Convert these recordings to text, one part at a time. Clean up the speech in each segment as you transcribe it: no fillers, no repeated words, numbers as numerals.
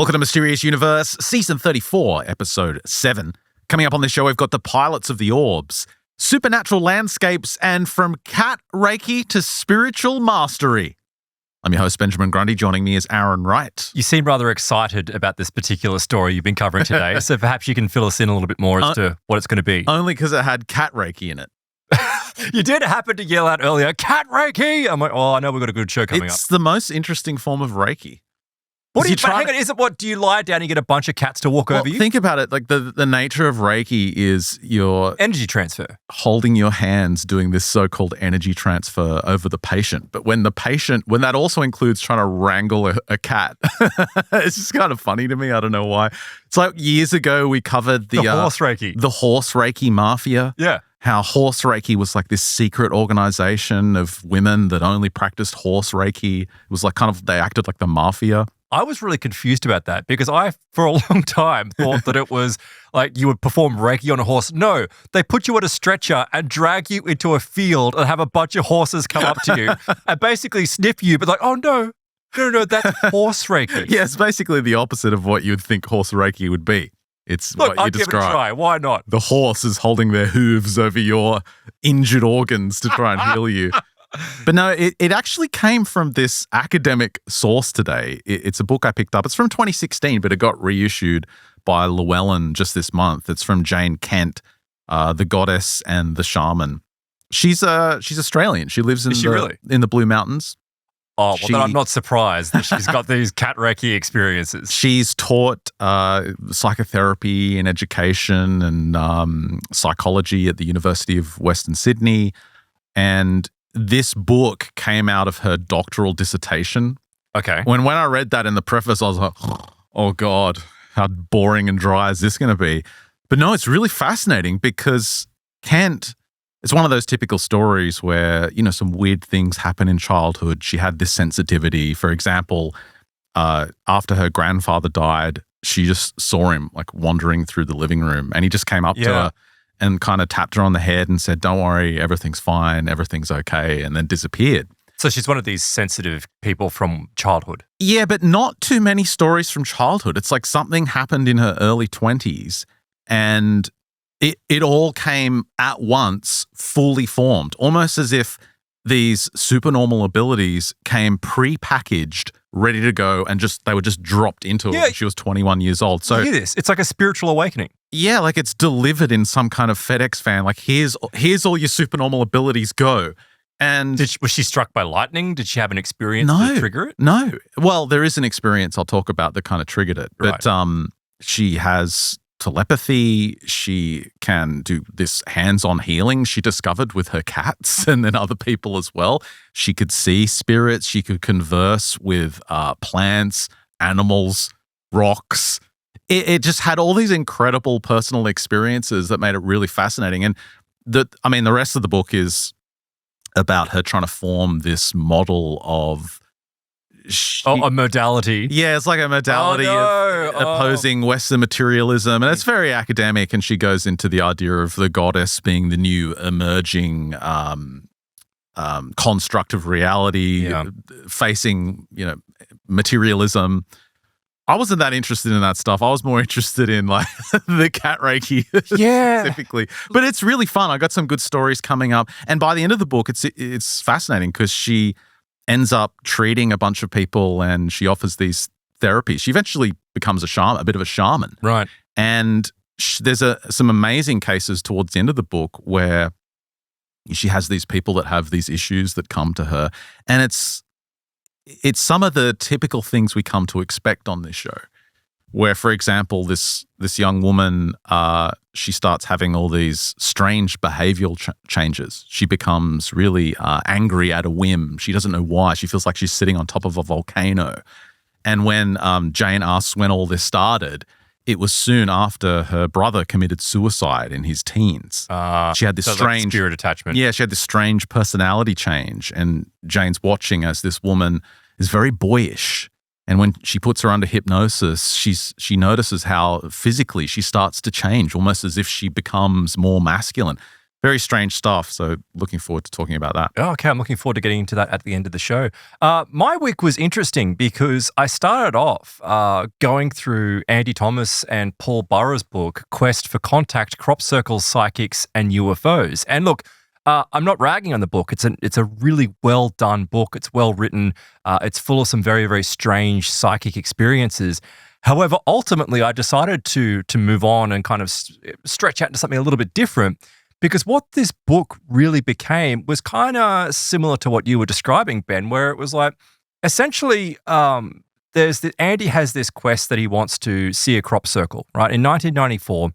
Welcome to Mysterious Universe, Season 34, Episode 7. Coming up on this show, we've got the pilots of the Orbs, supernatural landscapes, and from cat Reiki to spiritual mastery. I'm your host, Benjamin Grundy. Joining me is Aaron Wright. You seem rather excited about this particular story you've been covering today, so perhaps you can fill us in a little bit more as to what it's going to be. Only because it had cat Reiki in it. You did happen to yell out earlier, cat Reiki! I'm like, oh, I know we've got a good show coming up. It's the most interesting form of Reiki. What do you hang on, is it what, do you lie down and you get a bunch of cats to walk over you? Think about it, like the nature of Reiki is your energy transfer. Holding your hands, doing this so-called energy transfer over the patient. But when that also includes trying to wrangle a cat, it's just kind of funny to me. I don't know why. It's like years ago we covered the horse Reiki. The horse Reiki Mafia. Yeah. How horse Reiki was like this secret organization of women that only practiced horse Reiki. It was like they acted like the Mafia. I was really confused about that because I, for a long time, thought that it was like you would perform Reiki on a horse. No, they put you on a stretcher and drag you into a field and have a bunch of horses come up to you and basically sniff you, but like, oh no, that's horse Reiki. Yeah, it's basically the opposite of what you'd think horse Reiki would be. It's what you describe. Give it a try. Why not? The horse is holding their hooves over your injured organs to try and heal you. But no, it actually came from this academic source today. It's a book I picked up. It's from 2016, but it got reissued by Llewellyn just this month. It's from Jane Kent, The Goddess and the Shaman. She's Australian. She lives in the Blue Mountains. Oh, well, then I'm not surprised that she's got these cat Reiki experiences. She's taught psychotherapy and education and psychology at the University of Western Sydney. And this book came out of her doctoral dissertation. Okay. When I read that in the preface, I was like, oh God, how boring and dry is this going to be? But no, it's really fascinating because Kent, it's one of those typical stories where, some weird things happen in childhood. She had this sensitivity. For example, after her grandfather died, she just saw him like wandering through the living room and he just came up to her and kind of tapped her on the head and said, don't worry, everything's fine, everything's okay, and then disappeared. So she's one of these sensitive people from childhood. Yeah, but not too many stories from childhood. It's like something happened in her early 20s and it all came at once, fully formed, almost as if these supernormal abilities came pre-packaged, ready to go, and they were just dropped into her when she was 21 years old. So hear this. It's like a spiritual awakening. Yeah, like it's delivered in some kind of FedEx van. Like, here's all your supernormal abilities, go. And was she struck by lightning? Did she have an experience to trigger it? No. Well, there is an experience I'll talk about that kind of triggered it. Right. But she has telepathy. She can do this hands-on healing she discovered with her cats and then other people as well. She could see spirits. She could converse with plants, animals, rocks. It just had all these incredible personal experiences that made it really fascinating. And the rest of the book is about her trying to form this model of a modality. Yeah, it's like a modality of opposing Western materialism. And it's very academic. And she goes into the idea of the goddess being the new emerging construct of reality, facing, materialism. I wasn't that interested in that stuff. I was more interested in like the cat Reiki specifically. But it's really fun. I got some good stories coming up. And by the end of the book, it's fascinating because she ends up treating a bunch of people and she offers these therapies. She eventually becomes a bit of a shaman. Right. And there's some amazing cases towards the end of the book where she has these people that have these issues that come to her. And it's some of the typical things we come to expect on this show, where, for example, this young woman, she starts having all these strange behavioral changes. She becomes really angry at a whim. She doesn't know why. She feels like she's sitting on top of a volcano. And when Jane asks when all this started, it was soon after her brother committed suicide in his teens. She had this strange like spirit attachment. Yeah, she had this strange personality change, and Jane's watching as this woman is very boyish. And when she puts her under hypnosis, she notices how physically she starts to change, almost as if she becomes more masculine. Very strange stuff. So looking forward to talking about that. Oh, okay, I'm looking forward to getting into that at the end of the show. My week was interesting because I started off going through Andy Thomas and Paul Burrow's book, Quest for Contact, Crop Circles, Psychics, and UFOs. And look, I'm not ragging on the book. It's a really well done book. It's well written. It's full of some very, very strange psychic experiences. However, ultimately, I decided to move on and kind of stretch out into something a little bit different. Because what this book really became was kind of similar to what you were describing, Ben, where it was like, essentially, Andy has this quest that he wants to see a crop circle, right? In 1994,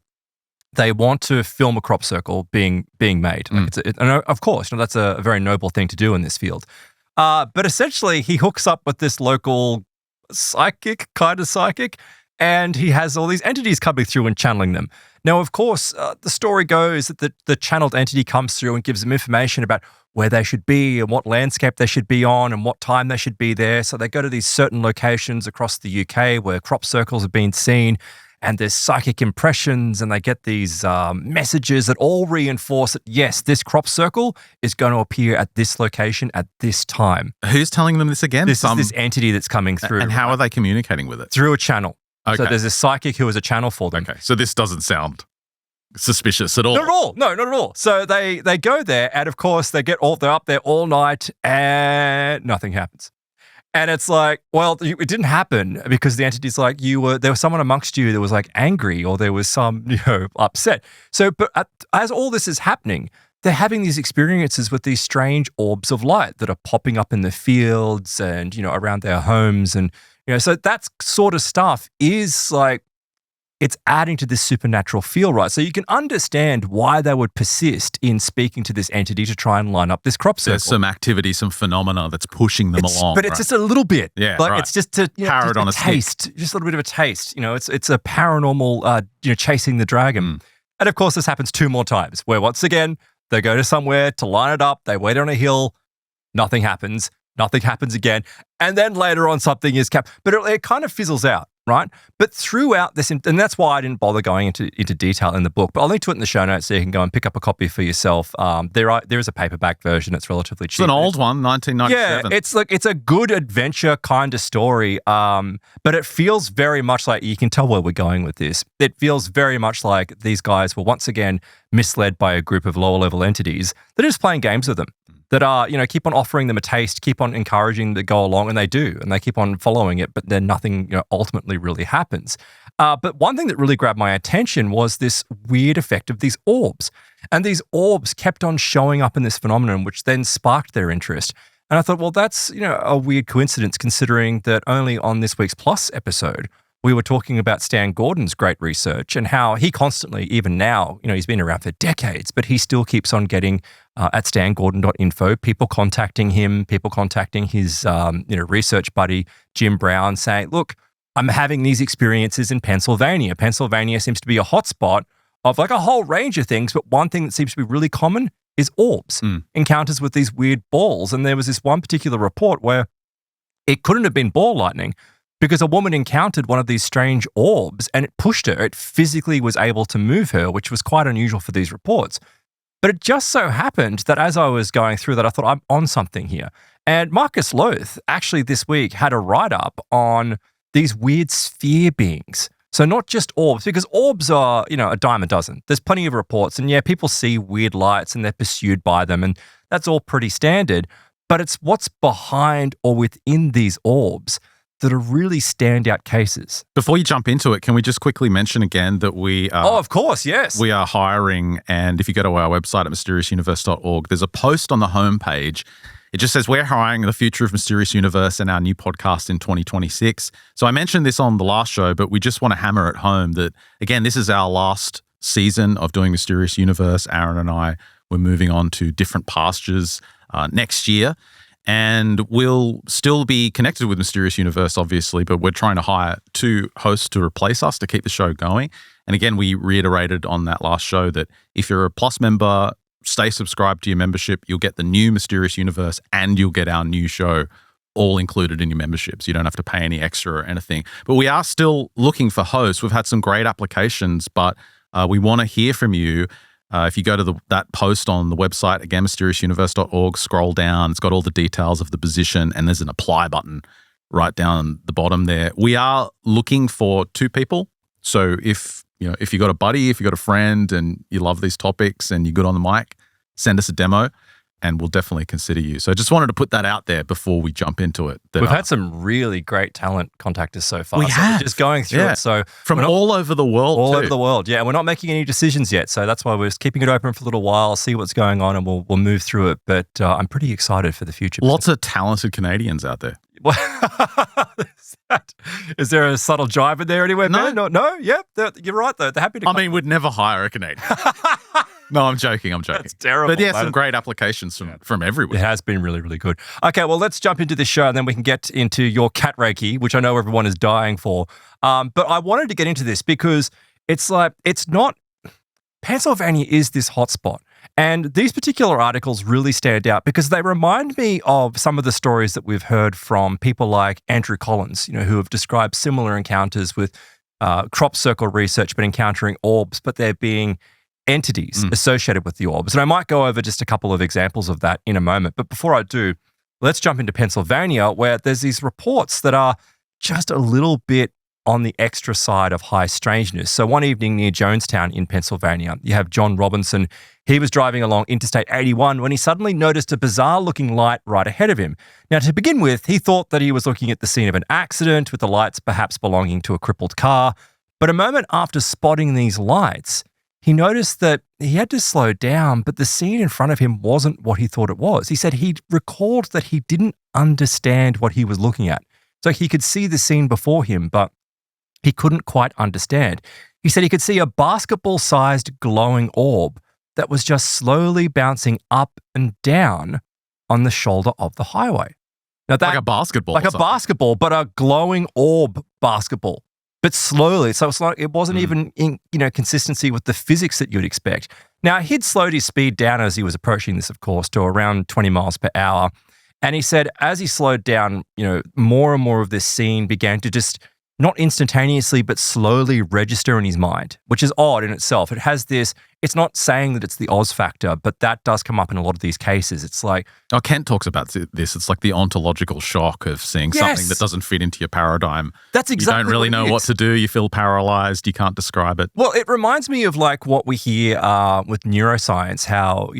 they want to film a crop circle being made. Like and of course, that's a very noble thing to do in this field. But essentially, he hooks up with this local kind of psychic, and he has all these entities coming through and channeling them. Now, of course, the story goes that the channeled entity comes through and gives them information about where they should be and what landscape they should be on and what time they should be there. So they go to these certain locations across the UK where crop circles have been seen, and there's psychic impressions, and they get these messages that all reinforce that, yes, this crop circle is going to appear at this location at this time. Who's telling them this again? This is this entity that's coming through. And how are they communicating with it? Through a channel. Okay. So there's a psychic who is a channel for them. Okay, so this doesn't sound suspicious at all. Not at all. No, not at all. So they go there, and of course they're up there all night, and nothing happens. And it's like, well, it didn't happen because the entity's like, there was someone amongst you that was like angry, or there was some, upset. So, but as all this is happening, they're having these experiences with these strange orbs of light that are popping up in the fields and, around their homes. And, so that sort of stuff is like, it's adding to this supernatural feel, right? So you can understand why they would persist in speaking to this entity to try and line up this crop circle. There's some activity, some phenomena that's pushing them along. But it's just a little bit. Yeah, like right. It's just a Parrot on a taste, just a little bit of a taste. It's a paranormal, chasing the dragon. And of course, this happens 2 more times, where once again they go to somewhere to line it up. They wait on a hill, nothing happens. Nothing happens again. And then later on, something is capped. But it kind of fizzles out, right? But throughout this, and that's why I didn't bother going into detail in the book, but I'll link to it in the show notes so you can go and pick up a copy for yourself. There is a paperback version. It's relatively cheap. It's an old one, 1997. Yeah, it's a good adventure kind of story, but it feels very much like, you can tell where we're going with this. It feels very much like these guys were once again misled by a group of lower level entities that are just playing games with them. That are, keep on offering them a taste, keep on encouraging them to go along, and they do, and they keep on following it, but then nothing, ultimately really happens. But one thing that really grabbed my attention was this weird effect of these orbs. And these orbs kept on showing up in this phenomenon, which then sparked their interest. And I thought, well, that's, a weird coincidence, considering that only on this week's Plus episode, we were talking about Stan Gordon's great research and how he constantly, even now, he's been around for decades, but he still keeps on getting at stangordon.info, people contacting him, people contacting his, research buddy, Jim Brown, saying, look, I'm having these experiences in Pennsylvania. Pennsylvania seems to be a hotspot of like a whole range of things, but one thing that seems to be really common is orbs, encounters with these weird balls. And there was this one particular report where it couldn't have been ball lightning, because a woman encountered one of these strange orbs and it pushed her. It physically was able to move her, which was quite unusual for these reports. But it just so happened that as I was going through that, I thought, I'm on something here. And Marcus Loth actually this week had a write-up on these weird sphere beings. So not just orbs, because orbs are, a dime a dozen. There's plenty of reports, and yeah, people see weird lights and they're pursued by them, and that's all pretty standard. But it's what's behind or within these orbs that are really standout cases. Before you jump into it, can we just quickly mention again that we are... Oh, of course, yes. We are hiring, and if you go to our website at mysteriousuniverse.org, there's a post on the homepage. It just says, we're hiring the future of Mysterious Universe and our new podcast in 2026. So I mentioned this on the last show, but we just want to hammer it home that, again, this is our last season of doing Mysterious Universe. Aaron and I, we're moving on to different pastures next year. And we'll still be connected with Mysterious Universe, obviously, but we're trying to hire 2 hosts to replace us to keep the show going. And again, we reiterated on that last show that if you're a Plus member, stay subscribed to your membership, you'll get the new Mysterious Universe and you'll get our new show all included in your memberships. You don't have to pay any extra or anything. But we are still looking for hosts. We've had some great applications, but we want to hear from you. If you go to that post on the website, again, mysteriousuniverse.org, scroll down. It's got all the details of the position, and there's an apply button right down the bottom there. We are looking for 2 people. So if you got a buddy, if you got a friend and you love these topics and you're good on the mic, send us a demo and we'll definitely consider you. So I just wanted to put that out there before we jump into it. We've had some really great talent contact us so far. We have. Just going through it. So from all over the world. All over the world. Yeah. We're not making any decisions yet. So that's why we're just keeping it open for a little while, see what's going on, and we'll move through it. But I'm pretty excited for the future. Lots of talented Canadians out there. Is there a subtle jive in there anywhere? No. No. Yep. You're right, though. They're happy to come. I mean, we'd never hire a Canadian. No, I'm joking. That's terrible. But yeah, some great applications from everywhere. It has been really, really good. Okay, well, let's jump into this show and then we can get into your cat Reiki, which I know everyone is dying for. But I wanted to get into this because it's not, Pennsylvania is this hotspot. And these particular articles really stand out because they remind me of some of the stories that we've heard from people like Andrew Collins, who have described similar encounters with crop circle research, but encountering orbs, but there being entities associated with the orbs. And I might go over just a couple of examples of that in a moment. But before I do, let's jump into Pennsylvania, where there's these reports that are just a little bit on the extra side of high strangeness. So one evening near Jonestown in Pennsylvania, you have John Robinson. He was driving along Interstate 81 when he suddenly noticed a bizarre-looking light right ahead of him. Now, to begin with, he thought that he was looking at the scene of an accident, with the lights perhaps belonging to a crippled car. But a moment after spotting these lights, he noticed that he had to slow down, but the scene in front of him wasn't what he thought it was. He said he recalled that he didn't understand what he was looking at. So he could see the scene before him, but he couldn't quite understand. He said he could see a basketball-sized glowing orb that was just slowly bouncing up and down on the shoulder of the highway. Now that, like a basketball. Like a basketball, but a glowing orb basketball. But slowly, so it's like it wasn't even in consistency with the physics that you'd expect. Now, he'd slowed his speed down as he was approaching this, of course, to around 20 miles per hour. And he said as he slowed down, more and more of this scene began to just not instantaneously, but slowly register in his mind, which is odd in itself. It has this, it's not saying that it's the Oz factor, but that does come up in a lot of these cases. It's like... Oh, Kent talks about this. It's like the ontological shock of seeing something that doesn't fit into your paradigm. That's exactly. You don't really know what to do. You feel paralyzed. You can't describe it. Well, it reminds me of like what we hear with neuroscience, how,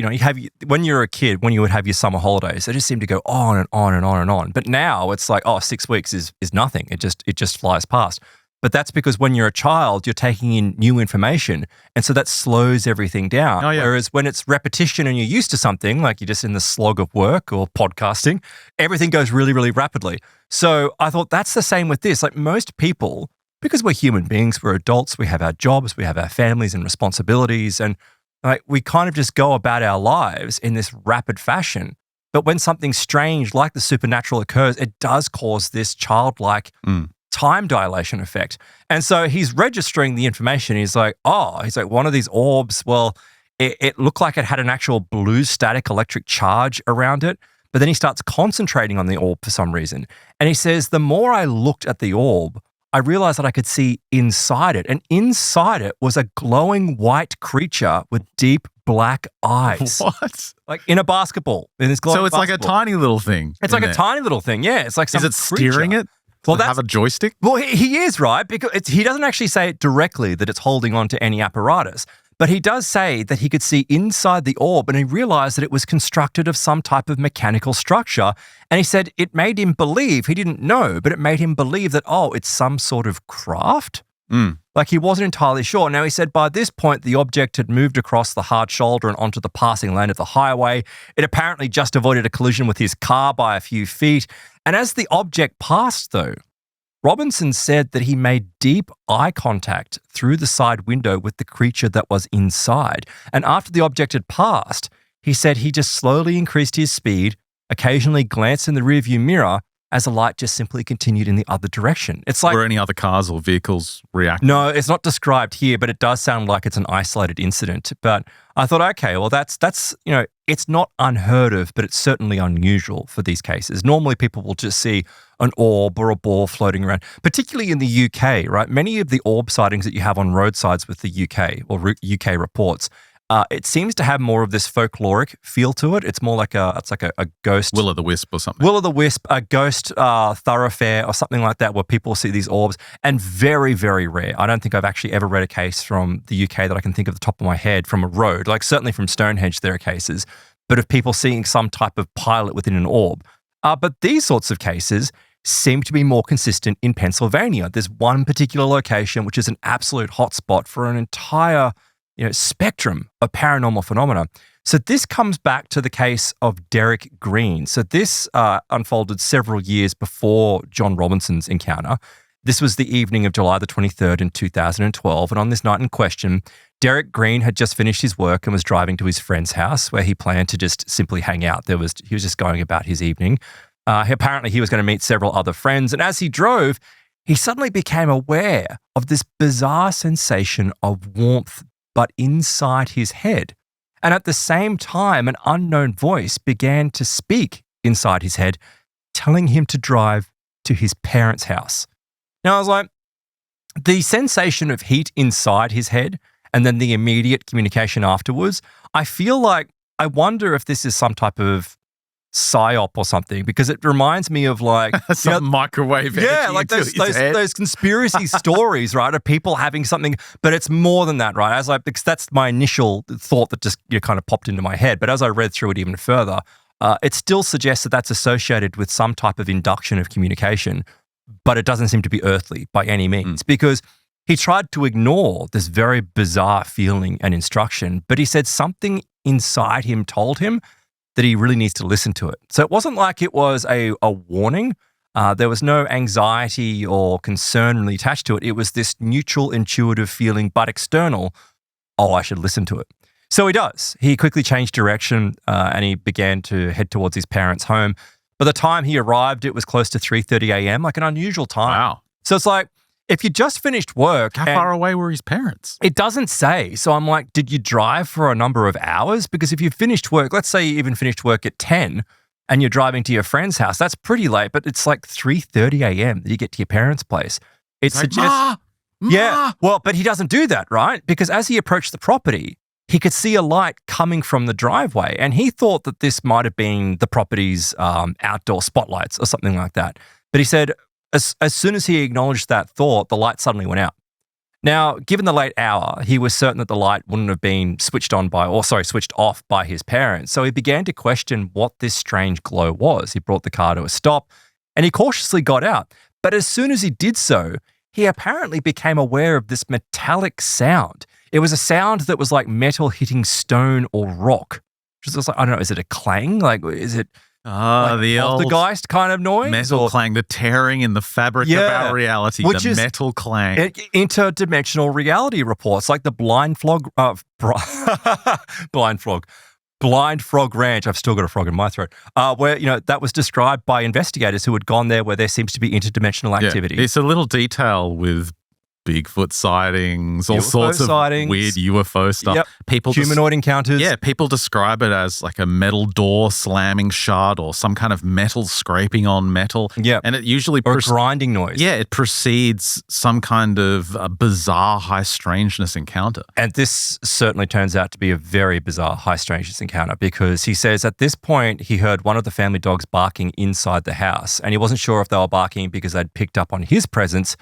when you're a kid, when you would have your summer holidays, they just seem to go on and on and on and on. But now it's like, 6 weeks is nothing. It just flies past. But that's because when you're a child, you're taking in new information. And so that slows everything down. Oh, yeah. Whereas when it's repetition and you're used to something, like you're just in the slog of work or podcasting, everything goes really, really rapidly. So I thought that's the same with this. Like most people, because we're human beings, we're adults, we have our jobs, we have our families and responsibilities. And like we kind of just go about our lives in this rapid fashion. But when something strange like the supernatural occurs, it does cause this childlike time dilation effect. And so he's registering the information. He's like, one of these orbs, well, it looked like it had an actual blue static electric charge around it. But then he starts concentrating on the orb for some reason. And he says, the more I looked at the orb, I realized that I could see inside it. And inside it was a glowing white creature with deep black eyes. What? Like in a basketball. In this glowing so it's basketball. like a tiny little thing. It's like a tiny little thing. Yeah. It's like some Is it steering creature. it? Well, Does it have a joystick? Well, he is, right? Because he doesn't actually say it directly that it's holding on to any apparatus, but he does say that he could see inside the orb and he realized that it was constructed of some type of mechanical structure. And he said it made him believe, he didn't know, but it made him believe that, it's some sort of craft. Like he wasn't entirely sure. Now, he said by this point, the object had moved across the hard shoulder and onto the passing lane of the highway. It apparently just avoided a collision with his car by a few feet. And as the object passed, though, Robinson said that he made deep eye contact through the side window with the creature that was inside. And after the object had passed, he said he just slowly increased his speed, occasionally glanced in the rearview mirror as the light just simply continued in the other direction. It's like... Were any other cars or vehicles reacting? No, it's not described here, but it does sound like it's an isolated incident. But I thought, okay, well, that's it's not unheard of, but it's certainly unusual for these cases. Normally, people will just see an orb or a ball floating around, particularly in the UK, right? Many of the orb sightings that you have on roadsides with the UK or UK reports It seems to have more of this folkloric feel to it. It's more like a ghost. Will-o'-the-wisp or something. Will-o'-the-wisp, a ghost thoroughfare or something like that where people see these orbs, and very, very rare. I don't think I've actually ever read a case from the UK that I can think of the top of my head from a road. Like certainly from Stonehenge there are cases, but of people seeing some type of pilot within an orb. But these sorts of cases seem to be more consistent in Pennsylvania. There's one particular location which is an absolute hotspot for an entire spectrum of paranormal phenomena. So this comes back to the case of Derek Green. So this unfolded several years before John Robinson's encounter. This was the evening of July the 23rd in 2012. And on this night in question, Derek Green had just finished his work and was driving to his friend's house where he planned to just simply hang out. He was just going about his evening. Apparently he was going to meet several other friends. And as he drove, he suddenly became aware of this bizarre sensation of warmth but inside his head. And at the same time, an unknown voice began to speak inside his head, telling him to drive to his parents' house. Now, I was like, the sensation of heat inside his head and then the immediate communication afterwards, I wonder if this is some type of psyop or something, because it reminds me of like some microwave yeah, like those conspiracy stories, right? Of people having something, but it's more than that, right? Because that's my initial thought that just kind of popped into my head. But as I read through it even further, it still suggests that that's associated with some type of induction of communication, but it doesn't seem to be earthly by any means, because he tried to ignore this very bizarre feeling and instruction, but he said something inside him told him that he really needs to listen to it. So it wasn't like it was a warning. There was no anxiety or concern really attached to it. It was this neutral, intuitive feeling, but external. Oh, I should listen to it. So he does. He quickly changed direction and he began to head towards his parents' home. By the time he arrived, it was close to 3:30 a.m., like an unusual time. Wow. So it's like, if you just finished work. How far away were his parents? It doesn't say. So I'm like, did you drive for a number of hours? Because if you finished work, let's say you even finished work at 10 and you're driving to your friend's house, that's pretty late, but it's like 3:30 a.m. that you get to your parents' place. It suggests. Ma! Yeah. Well, but he doesn't do that, right? Because as he approached the property, he could see a light coming from the driveway. And he thought that this might have been the property's outdoor spotlights or something like that. But he said, as soon as he acknowledged that thought, the light suddenly went out. Now, given the late hour, he was certain that the light wouldn't have been switched off by his parents. So he began to question what this strange glow was. He brought the car to a stop and he cautiously got out. But as soon as he did so, he apparently became aware of this metallic sound. It was a sound that was like metal hitting stone or rock. Just like, I don't know, is it a clang? Like, is it the old poltergeist kind of noise? Metal clang, the tearing in the fabric of our reality, which the is metal clang. Interdimensional reality reports, like the Blind Frog Ranch. I've still got a frog in my throat. Where that was described by investigators who had gone there, where there seems to be interdimensional activity. Yeah, it's a little detail with Bigfoot sightings, all sorts of weird UFO stuff. Yep. Humanoid encounters. Yeah, people describe it as like a metal door slamming shut or some kind of metal scraping on metal. Yeah. And it usually... Or a grinding noise. Yeah, it precedes some kind of bizarre high strangeness encounter. And this certainly turns out to be a very bizarre high strangeness encounter, because he says at this point he heard one of the family dogs barking inside the house, and he wasn't sure if they were barking because they'd picked up on his presence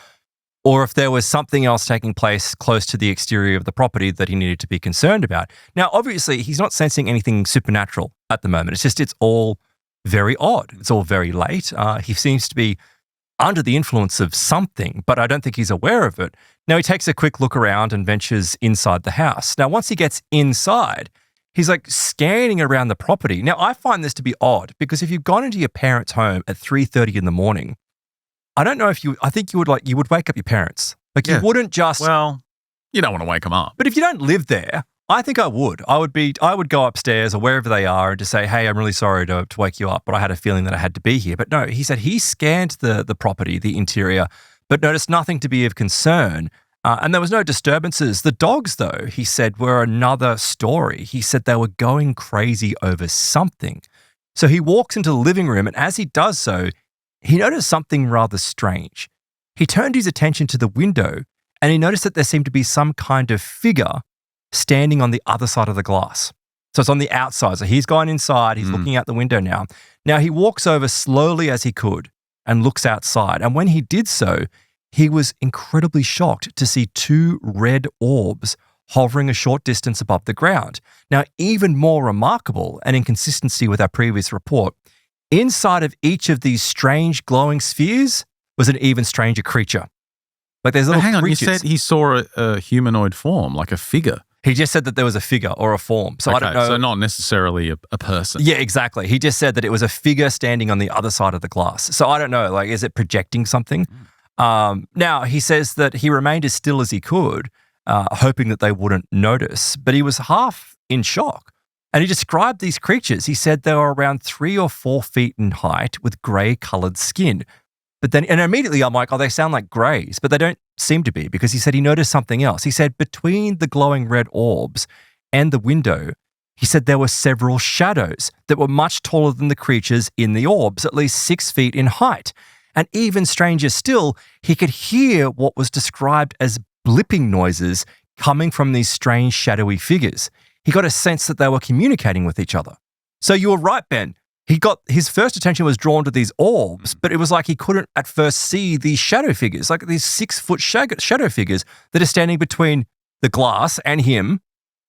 or if there was something else taking place close to the exterior of the property that he needed to be concerned about. Now, obviously, he's not sensing anything supernatural at the moment. It's all very odd. It's all very late. He seems to be under the influence of something, but I don't think he's aware of it. Now, he takes a quick look around and ventures inside the house. Now, once he gets inside, he's like scanning around the property. Now, I find this to be odd, because if you've gone into your parents' home at 3:30 in the morning, I don't know if I think you would wake up your parents. Like, you wouldn't just... Well, you don't want to wake them up. But if you don't live there, I think I would. I would go upstairs or wherever they are and just say, hey, I'm really sorry to wake you up, but I had a feeling that I had to be here. But no, he said he scanned the property, the interior, but noticed nothing to be of concern. And there was no disturbances. The dogs, though, he said, were another story. He said they were going crazy over something. So he walks into the living room, and as he does so, he noticed something rather strange. He turned his attention to the window and he noticed that there seemed to be some kind of figure standing on the other side of the glass. So it's on the outside. So he's gone inside. He's looking out the window now. Now he walks over slowly as he could and looks outside. And when he did so, he was incredibly shocked to see 2 red orbs hovering a short distance above the ground. Now, even more remarkable and in consistency with our previous report, inside of each of these strange glowing spheres was an even stranger creature. Like there's little hang on, creatures. you said he saw a humanoid form, like a figure. He just said that there was a figure or a form. So I don't know. So not necessarily a person. Yeah, exactly. He just said that it was a figure standing on the other side of the glass. So I don't know, like, is it projecting something? Now, he says that he remained as still as he could, hoping that they wouldn't notice, but he was half in shock. And he described these creatures. He said they were around 3 or 4 feet in height with grey-coloured skin. But then, and immediately I'm like, oh, they sound like greys, but they don't seem to be, because he said he noticed something else. He said between the glowing red orbs and the window, he said there were several shadows that were much taller than the creatures in the orbs, at least 6 feet in height. And even stranger still, he could hear what was described as blipping noises coming from these strange shadowy figures. He got a sense that they were communicating with each other. So you were right, Ben. His first attention was drawn to these orbs, but it was like he couldn't at first see these shadow figures, like these 6-foot shadow figures that are standing between the glass and him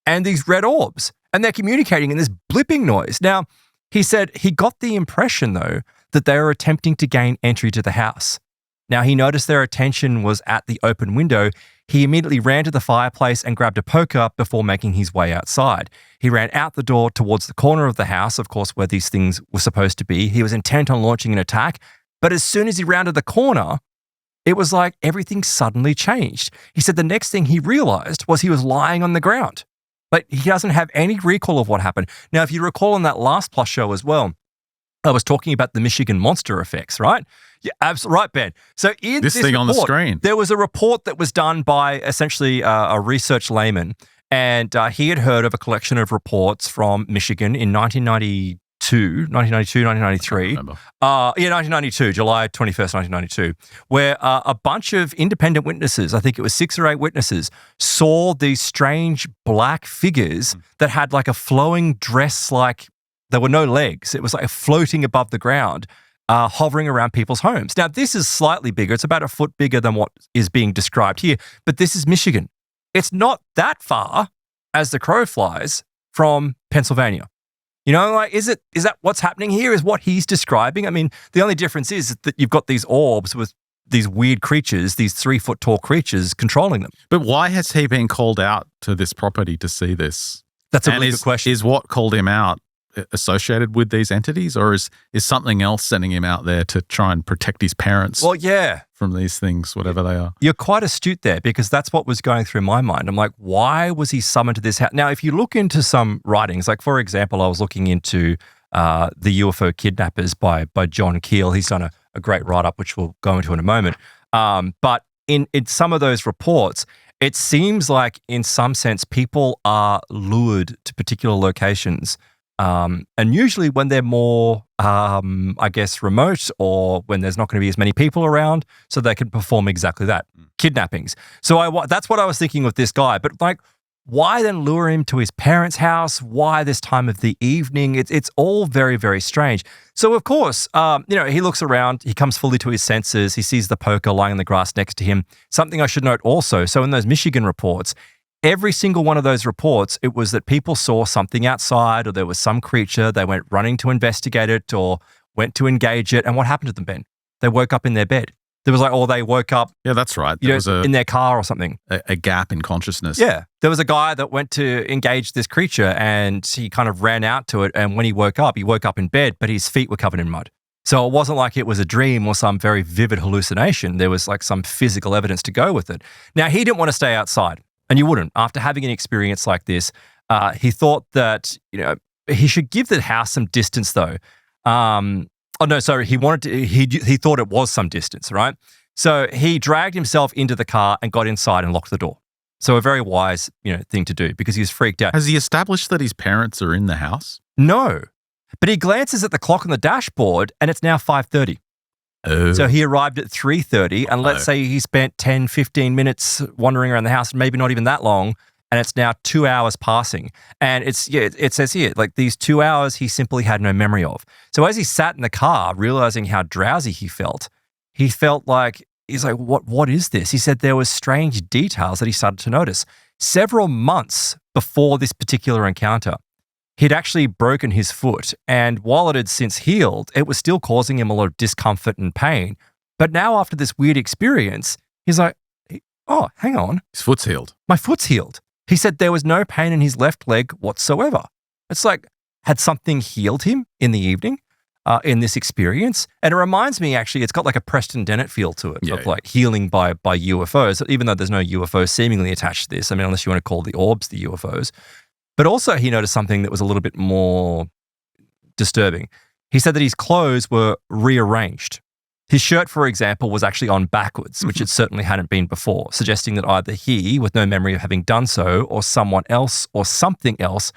and these red orbs. And they're communicating in this blipping noise. Now, he said he got the impression, though, that they were attempting to gain entry to the house. Now, he noticed their attention was at the open window. He immediately ran to the fireplace and grabbed a poker before making his way outside. He ran out the door towards the corner of the house, of course, where these things were supposed to be. He was intent on launching an attack, but as soon as he rounded the corner, it was like everything suddenly changed. He said the next thing he realized was he was lying on the ground. Like, he doesn't have any recall of what happened. Now, if you recall in that last Plus show as well, I was talking about the Michigan monster effects, right? Yeah, absolutely right, Ben. So in this thing report, on the screen, there was a report that was done by essentially a research layman, and he had heard of a collection of reports from Michigan in 1992, 1993. 1992, July 21st, 1992, where a bunch of independent witnesses, I think it was 6 or 8 witnesses, saw these strange black figures that had like a flowing dress, like there were no legs. It was like floating above the ground, hovering around people's homes. Now, this is slightly bigger. It's about a foot bigger than what is being described here, but this is Michigan. It's not that far as the crow flies from Pennsylvania. You know, like, is that what's happening here? Is what he's describing? I mean, the only difference is that you've got these orbs with these weird creatures, these 3-foot tall creatures controlling them. But why has he been called out to this property to see this? That's a really good question. Is what called him out associated with these entities, or is something else sending him out there to try and protect his parents from these things, whatever they are? You're quite astute there, because that's what was going through my mind. I'm like, why was he summoned to this house? Now, if you look into some writings, like for example, I was looking into the UFO Kidnappers by John Keel. He's done a great write-up, which we'll go into in a moment. But in some of those reports, it seems like in some sense people are lured to particular locations. And usually when they're more, I guess, remote, or when there's not going to be as many people around, so they can perform exactly that, kidnappings. So that's what I was thinking with this guy. But like, why then lure him to his parents' house? Why this time of the evening? It's all very, very strange. So of course, he looks around, he comes fully to his senses, he sees the poker lying in the grass next to him. Something I should note also, so in those Michigan reports, every single one of those reports, it was that people saw something outside, or there was some creature, they went running to investigate it or went to engage it. And what happened to them, Ben? They woke up in their bed. There was like, or they woke up. Yeah, that's right. There was in their car or something. A gap in consciousness. Yeah. There was a guy that went to engage this creature, and he kind of ran out to it. And when he woke up in bed, but his feet were covered in mud. So it wasn't like it was a dream or some very vivid hallucination. There was like some physical evidence to go with it. Now, he didn't want to stay outside. And you wouldn't. After having an experience like this, he thought that, he should give the house some distance, though. He wanted to. He thought it was some distance, right? So he dragged himself into the car and got inside and locked the door. So a very wise, thing to do, because he was freaked out. Has he established that his parents are in the house? No, but he glances at the clock on the dashboard, and it's now 5:30. Oh. So he arrived at 3:30, and let's say he spent 10, 15 minutes wandering around the house, maybe not even that long, and it's now 2 hours passing. And it says here, like these 2 hours he simply had no memory of. So as he sat in the car, realizing how drowsy he felt like, he's like, what is this? He said there was strange details that he started to notice. Several months before this particular encounter, he'd actually broken his foot, and while it had since healed, it was still causing him a lot of discomfort and pain. But now after this weird experience, he's like, oh, hang on. His foot's healed. My foot's healed. He said there was no pain in his left leg whatsoever. It's like, had something healed him in the evening in this experience? And it reminds me, actually, it's got like a Preston Dennett feel to it, of like healing by UFOs, even though there's no UFOs seemingly attached to this. I mean, unless you want to call the Orbs the UFOs. But also he noticed something that was a little bit more disturbing. He said that his clothes were rearranged. His shirt, for example, was actually on backwards, which it certainly hadn't been before, suggesting that either he, with no memory of having done so, or someone else or something else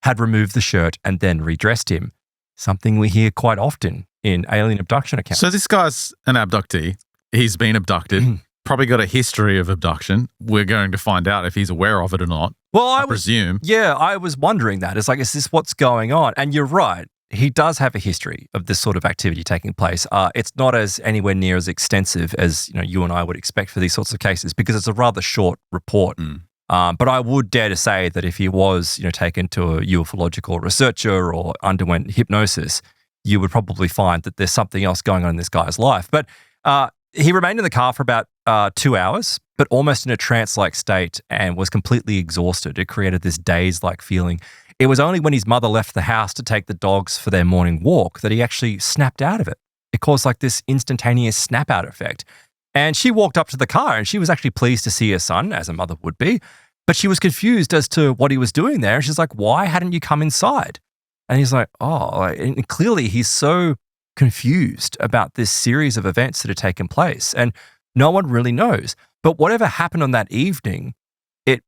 had removed the shirt and then redressed him. Something we hear quite often in alien abduction accounts. So this guy's an abductee. He's been abducted. Probably got a history of abduction. We're going to find out if he's aware of it or not. Well, I presume. Yeah, I was wondering that. It's like, is this what's going on? And you're right. He does have a history of this sort of activity taking place. It's not as anywhere near as extensive as you and I would expect for these sorts of cases because it's a rather short report. But I would dare to say that if he was taken to a ufological researcher or underwent hypnosis, you would probably find that there's something else going on in this guy's life. But he remained in the car for about 2 hours, but almost in a trance-like state and was completely exhausted. It created this daze-like feeling. It was only when his mother left the house to take the dogs for their morning walk that he actually snapped out of it. It caused like this instantaneous snap-out effect. And she walked up to the car and she was actually pleased to see her son, as a mother would be, but she was confused as to what he was doing there. And she's like, why hadn't you come inside? And he's like, and clearly he's so confused about this series of events that had taken place. And no one really knows. But whatever happened on that evening,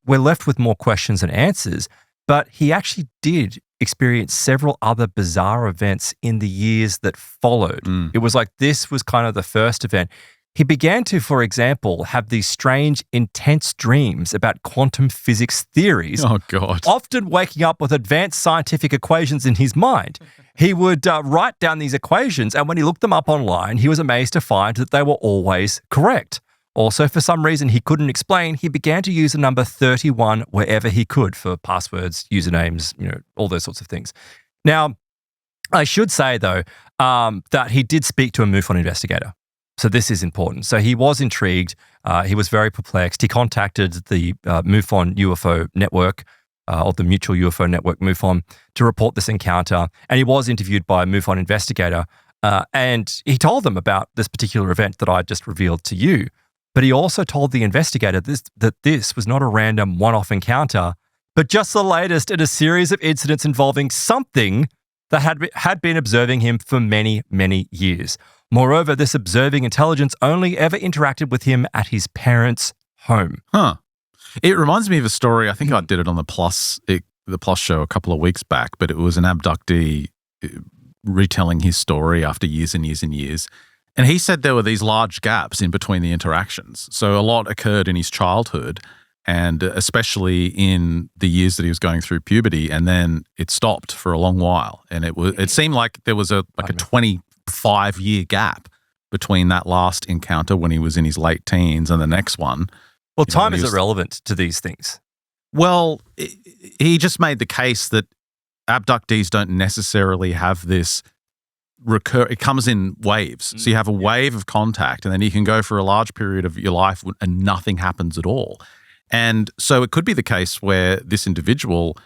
we're left with more questions than answers. But he actually did experience several other bizarre events in the years that followed. It was like this was kind of the first event. He began to, for example, have these strange, intense dreams about quantum physics theories. Oh, God. Often waking up with advanced scientific equations in his mind. He would write down these equations, and when he looked them up online, he was amazed to find that they were always correct. Also, for some reason he couldn't explain, he began to use the number 31 wherever he could for passwords, usernames, all those sorts of things. Now, I should say, though, that he did speak to a MUFON investigator. So this is important. So he was intrigued. He was very perplexed. He contacted the MUFON UFO network, or the Mutual UFO Network, MUFON, to report this encounter. And he was interviewed by a MUFON investigator. And he told them about this particular event that I just revealed to you. But he also told the investigator that this was not a random one-off encounter, but just the latest in a series of incidents involving something that had been observing him for many, many years. Moreover, this observing intelligence only ever interacted with him at his parents' home. It reminds me of a story. I think I did it on the Plus show a couple of weeks back, but it was an abductee retelling his story after years and years and years. And he said there were these large gaps in between the interactions. So a lot occurred in his childhood and especially in the years that he was going through puberty, and then it stopped for a long while. And it seemed like there was a 25-year gap between that last encounter when he was in his late teens and the next one. Well, time is irrelevant to these things. Well, he just made the case that abductees don't necessarily have this it comes in waves. So you have a wave of contact and then you can go for a large period of your life and nothing happens at all. And so it could be the case where this individual,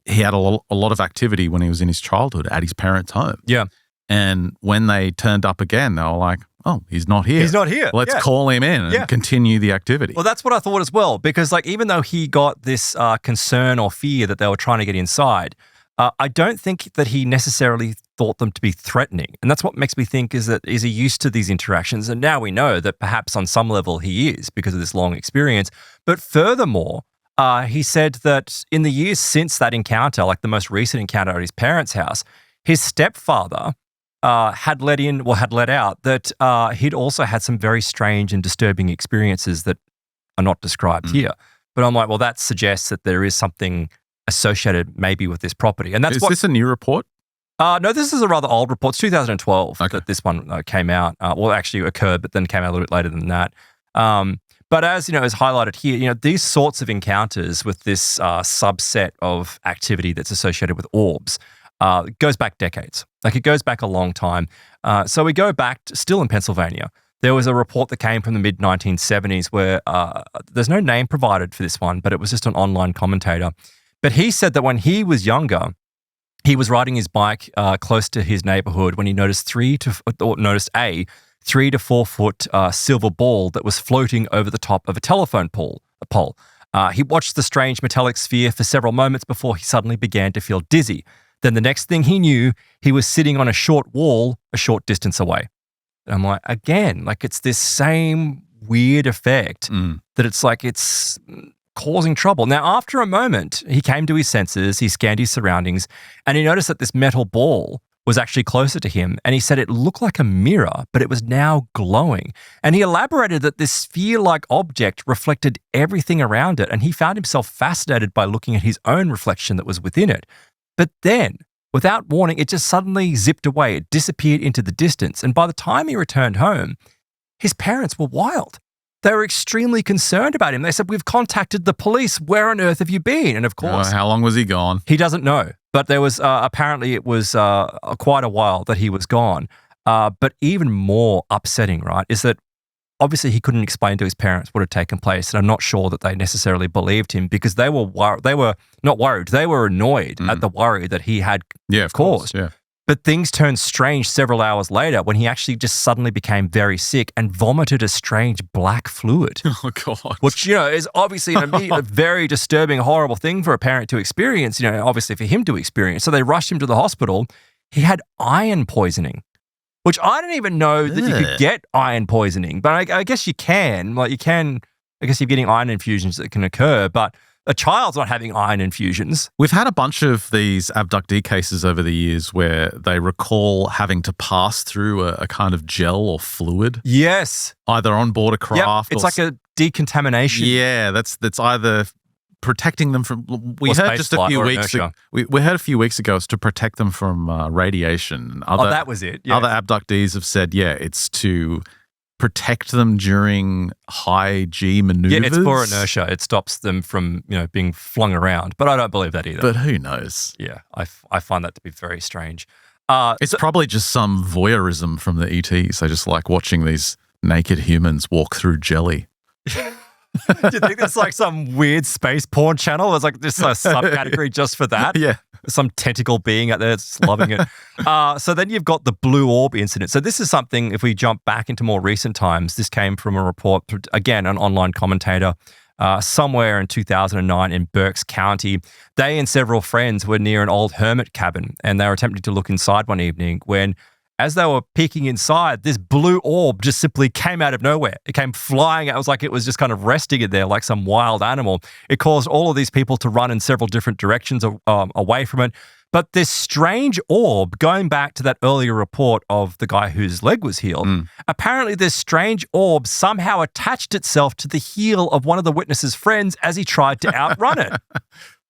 he had a lot of activity when he was in his childhood at his parents' home. Yeah. And when they turned up again, they were like, oh, he's not here. He's not here. Let's call him in and continue the activity. Well, that's what I thought as well, because even though he got this concern or fear that they were trying to get inside, I don't think that he necessarily thought them to be threatening. And that's what makes me think is he used to these interactions? And now we know that perhaps on some level he is because of this long experience. But furthermore, he said that in the years since that encounter, like the most recent encounter at his parents' house, his stepfather had let out that he'd also had some very strange and disturbing experiences that are not described here. But I'm like, well, that suggests that there is something associated maybe with this property. And that's Is this a new report? No, this is a rather old report. It's 2012 that this one came out. Well, actually occurred, but then came out a little bit later than that. But as is highlighted here, these sorts of encounters with this subset of activity that's associated with orbs goes back decades. Like it goes back a long time. So we go back still in Pennsylvania. There was a report that came from the mid-1970s where there's no name provided for this one, but it was just an online commentator. But he said that when he was younger, he was riding his bike close to his neighborhood when he noticed a 3 to 4 foot silver ball that was floating over the top of a telephone pole. He watched the strange metallic sphere for several moments before he suddenly began to feel dizzy. Then the next thing he knew, he was sitting on a short wall a short distance away. And I'm like, again, like it's this same weird effect that it's causing trouble. Now, after a moment, he came to his senses, he scanned his surroundings, and he noticed that this metal ball was actually closer to him. And he said it looked like a mirror, but it was now glowing. And he elaborated that this sphere-like object reflected everything around it. And he found himself fascinated by looking at his own reflection that was within it. But then, without warning, it just suddenly zipped away. It disappeared into the distance. And by the time he returned home, his parents were wild. They were extremely concerned about him. They said, "We've contacted the police. Where on earth have you been?" And of course, how long was he gone? He doesn't know. But there was apparently it was quite a while that he was gone. But even more upsetting, right, is that obviously he couldn't explain to his parents what had taken place. And I'm not sure that they necessarily believed him because they were not worried. They were annoyed at the worry that he had caused. Yeah. But things turned strange several hours later when he actually just suddenly became very sick and vomited a strange black fluid. Oh, God. Which, is obviously a very disturbing, horrible thing for a parent to experience, obviously for him to experience. So they rushed him to the hospital. He had iron poisoning, which I didn't even know that you could get iron poisoning. But I guess you can. I guess you're getting iron infusions that can occur, but a child's not having iron infusions. We've had a bunch of these abductee cases over the years where they recall having to pass through a kind of gel or fluid. Yes. Either on board a craft. It's like a decontamination. Yeah, that's either protecting them from. We heard just a few weeks ago. We heard a few weeks ago it's to protect them from radiation. That was it. Yes. Other abductees have said, it's to protect them during high G maneuvers. Yeah, it's for inertia. It stops them from, being flung around. But I don't believe that either. But who knows? Yeah, I find that to be very strange. It's probably just some voyeurism from the ETs. They just like watching these naked humans walk through jelly. Do you think there's like some weird space porn channel? There's like just a subcategory just for that? Yeah. Some tentacle being out there that's loving it. So then you've got the blue orb incident. So this is something, if we jump back into more recent times, this came from a report, again, an online commentator, somewhere in 2009 in Berks County. They and several friends were near an old hermit cabin, and they were attempting to look inside one evening when, as they were peeking inside, this blue orb just simply came out of nowhere. It came flying. It was like it was just kind of resting in there like some wild animal. It caused all of these people to run in several different directions away from it. But this strange orb, going back to that earlier report of the guy whose leg was healed, apparently this strange orb somehow attached itself to the heel of one of the witness's friends as he tried to outrun it.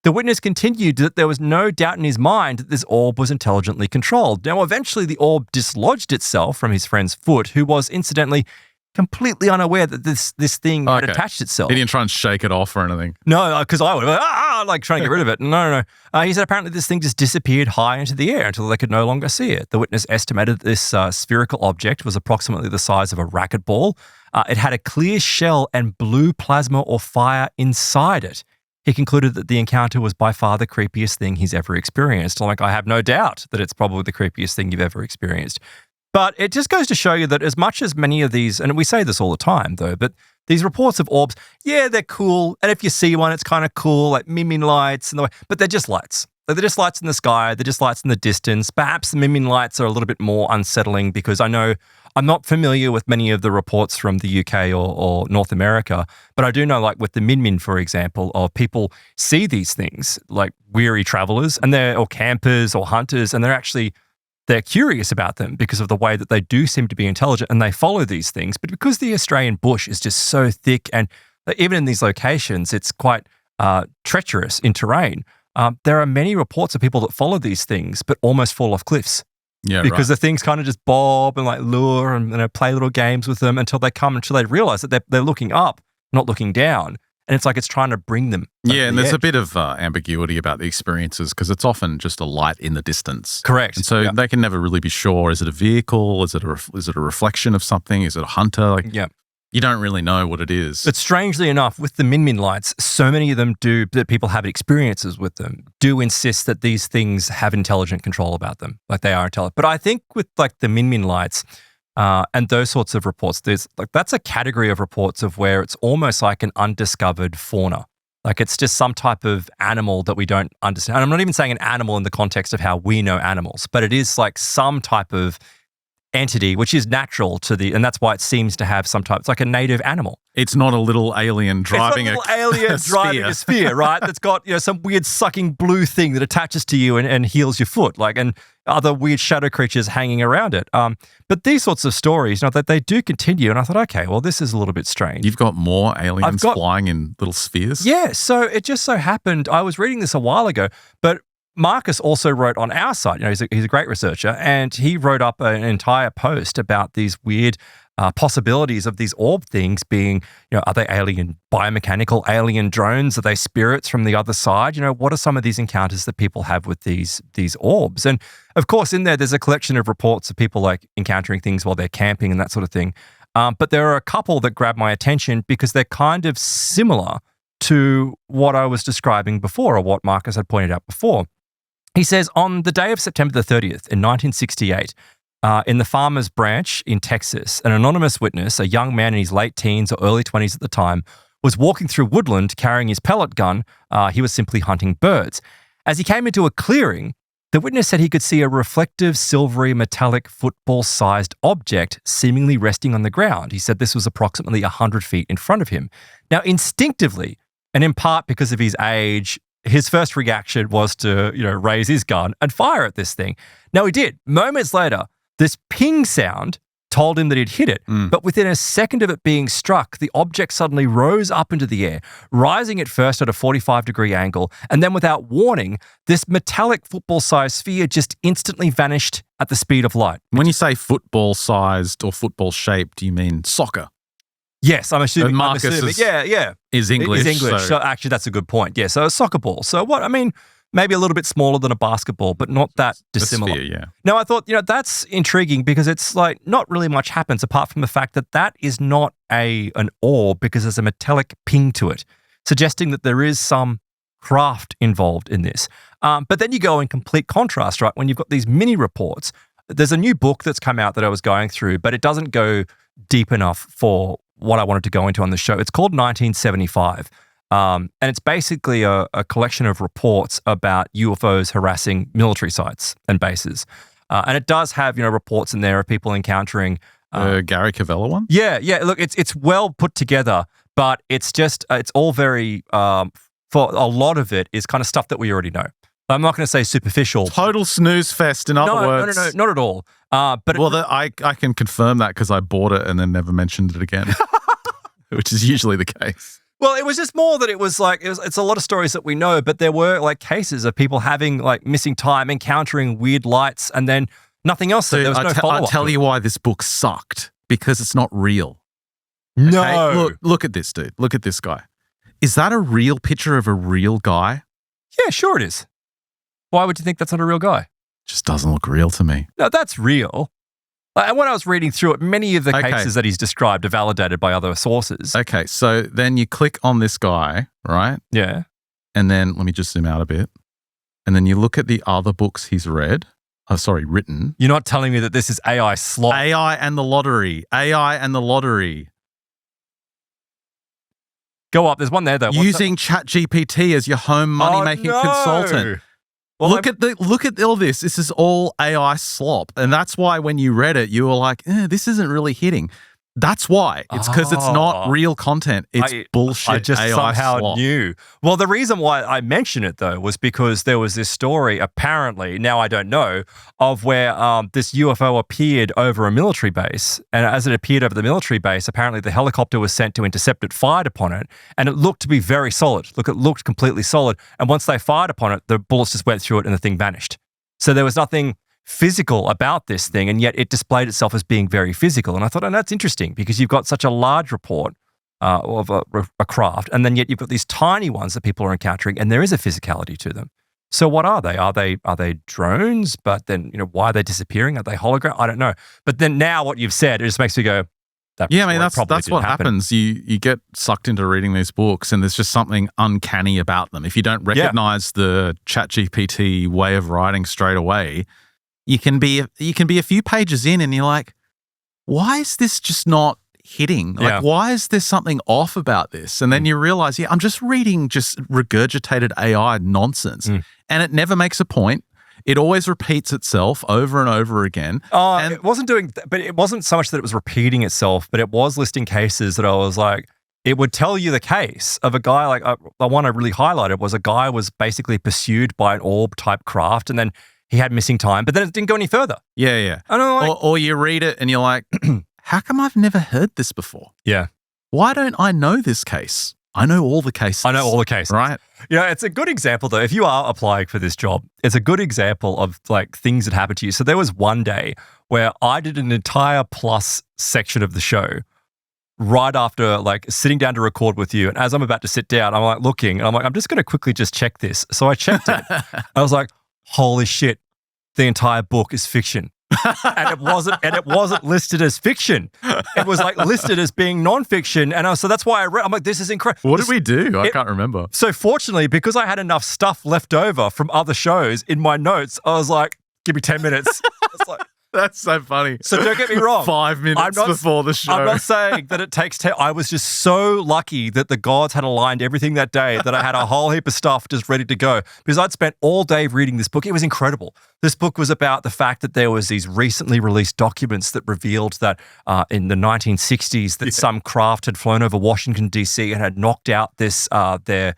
The witness continued that there was no doubt in his mind that this orb was intelligently controlled. Now, eventually, the orb dislodged itself from his friend's foot, who was, incidentally, completely unaware that this thing had attached itself. He didn't try and shake it off or anything. No, because I would like trying to get rid of it. No. He said apparently this thing just disappeared high into the air until they could no longer see it. The witness estimated that this spherical object was approximately the size of a racquetball. It had a clear shell and blue plasma or fire inside it. He concluded that the encounter was by far the creepiest thing he's ever experienced. Like, I have no doubt that it's probably the creepiest thing you've ever experienced. But it just goes to show you that as much as many of these, and we say this all the time though, but these reports of orbs, they're cool. And if you see one, it's kind of cool, like miming lights, but they're just lights. They're just lights in the sky. They're just lights in the distance. Perhaps the miming lights are a little bit more unsettling because I know I'm not familiar with many of the reports from the UK or North America, but I do know, like with the Min, for example, of people see these things like weary travelers or campers or hunters, and they're curious about them because of the way that they do seem to be intelligent and they follow these things. But because the Australian bush is just so thick and even in these locations, it's quite treacherous in terrain. There are many reports of people that follow these things but almost fall off cliffs. Yeah, because right. the things kind of just bob and like lure and play little games with them until they realize that they're looking up, not looking down. And it's like it's trying to bring them. Yeah, and there's a bit of ambiguity about the experiences because it's often just a light in the distance. Correct. And so they can never really be sure. Is it a vehicle? Is it a reflection of something? Is it a hunter? You don't really know what it is. But strangely enough, with the Min Min lights, so many of them that people have experiences with them, do insist that these things have intelligent control about them, like they are intelligent. But I think with like the Min Min lights and those sorts of reports, that's a category of reports of where it's almost like an undiscovered fauna. Like it's just some type of animal that we don't understand. And I'm not even saying an animal in the context of how we know animals, but it is like some type of entity which is natural to and that's why it seems to have some type. It's like a native animal. It's not a little alien driving a sphere, right? That's got some weird sucking blue thing that attaches to you and heals your foot, and other weird shadow creatures hanging around it. But these sorts of stories, that they do continue, and I thought, okay, well, this is a little bit strange. You've got more aliens flying in little spheres? Yeah, so it just so happened, I was reading this a while ago, but Marcus also wrote on our site, he's a great researcher, and he wrote up an entire post about these weird possibilities of these orb things being, are they alien biomechanical alien drones? Are they spirits from the other side? What are some of these encounters that people have with these orbs? And of course, in there's a collection of reports of people like encountering things while they're camping and that sort of thing. But there are a couple that grab my attention because they're kind of similar to what I was describing before, or what Marcus had pointed out before. He says, on the day of September the 30th in 1968, in the Farmers Branch in Texas, an anonymous witness, a young man in his late teens or early 20s at the time, was walking through woodland carrying his pellet gun. He was simply hunting birds. As he came into a clearing, the witness said he could see a reflective, silvery, metallic, football-sized object seemingly resting on the ground. He said this was approximately 100 feet in front of him. Now, instinctively, and in part because of his age, his first reaction was to, raise his gun and fire at this thing. Now, he did. Moments later, this ping sound told him that he'd hit it. But within a second of it being struck, the object suddenly rose up into the air, rising at first at a 45-degree angle. And then without warning, this metallic football-sized sphere just instantly vanished at the speed of light. When you say football-sized or football-shaped, do you mean soccer? Yes, I'm assuming. Marcus is English. Is English. So actually, that's a good point. Yeah, so a soccer ball. So maybe a little bit smaller than a basketball, but not that dissimilar. Sphere, yeah. Now, I thought, that's intriguing because it's like not really much happens apart from the fact that is not an orb because there's a metallic ping to it, suggesting that there is some craft involved in this. But then you go in complete contrast, right? When you've got these mini reports, there's a new book that's come out that I was going through, but it doesn't go deep enough for what I wanted to go into on the show. It's called 1975. And it's basically a collection of reports about UFOs harassing military sites and bases. And it does have, reports in there of people encountering... Gary Cavella one? Yeah. Look, it's well put together, but it's just, it's all very, for a lot of it is kind of stuff that we already know. I'm not going to say superficial. Total snooze fest, in other words. No, not at all. I can confirm that because I bought it and then never mentioned it again, which is usually the case. Well, it was just more that it was like, it's a lot of stories that we know, but there were like cases of people having like missing time, encountering weird lights, and then nothing else. There was no follow-up. I'll tell you why this book sucked, because it's not real. No. Okay? Look at this dude. Look at this guy. Is that a real picture of a real guy? Yeah, sure it is. Why would you think that's not a real guy? Just doesn't look real to me. No, that's real. And when I was reading through it, many of the cases that he's described are validated by other sources. Okay, so then you click on this guy, right? Yeah. And then, let me just zoom out a bit. And then you look at the other books he's written. You're not telling me that this is AI slop. AI and the Lottery. Go up. There's one there, though. Using ChatGPT as your home money-making consultant. Well, look at all this. This is all AI slop. And that's why when you read it, you were like, this isn't really hitting. That's why. It's because it's not real content. It's bullshit. I just AI somehow slop. knew. Well, the reason why I mentioned it, though, was because there was this story, apparently, now I don't know, of where this UFO appeared over a military base. And as it appeared over the military base, apparently the helicopter was sent to intercept it, fired upon it, and it looked to be very solid. Look, it looked completely solid. And once they fired upon it, the bullets just went through it and the thing vanished. So there was nothing physical about this thing, and yet it displayed itself as being very physical. And I thought, that's interesting because you've got such a large report of a craft, and then yet you've got these tiny ones that people are encountering, and there is a physicality to them. So what are they? Are they drones? But then, why are they disappearing? Are they hologram? I don't know. But then now what you've said, it just makes me go, that's what happens. You get sucked into reading these books, and there's just something uncanny about them. If you don't recognize the ChatGPT way of writing straight away, you can be a few pages in and you're like, why is this just not hitting? Like, why is there something off about this? And then you realize, I'm just reading just regurgitated AI nonsense. And it never makes a point. It always repeats itself over and over again. And it wasn't but it wasn't so much that it was repeating itself, but it was listing cases that I was like, it would tell you the case of a guy, like the one I really highlighted was a guy was basically pursued by an orb type craft, and then he had missing time, but then it didn't go any further. Yeah. And I'm like, or you read it and you're like, how come I've never heard this before? Yeah. Why don't I know this case? I know all the cases. I know all the cases. Right? Yeah, it's a good example, though. If you are applying for this job, it's a good example of like things that happen to you. So there was one day where I did an entire plus section of the show right after like sitting down to record with you. And as I'm about to sit down, I'm like looking and I'm like, I'm just going to quickly just check this. So I checked it. I was like, holy shit, the entire book is fiction. and it wasn't listed as fiction. It was like listed as being nonfiction. And so that's why I'm like, this is incredible. What did we do? I can't remember. So fortunately, because I had enough stuff left over from other shows in my notes, I was like, give me 10 minutes. It's like, that's so funny. So don't get me wrong. 5 minutes before the show. I'm not saying that it takes 10. I was just so lucky that the gods had aligned everything that day that I had a whole heap of stuff just ready to go because I'd spent all day reading this book. It was incredible. This book was about the fact that there was these recently released documents that revealed that in the 1960s that some craft had flown over Washington, D.C. and had knocked out their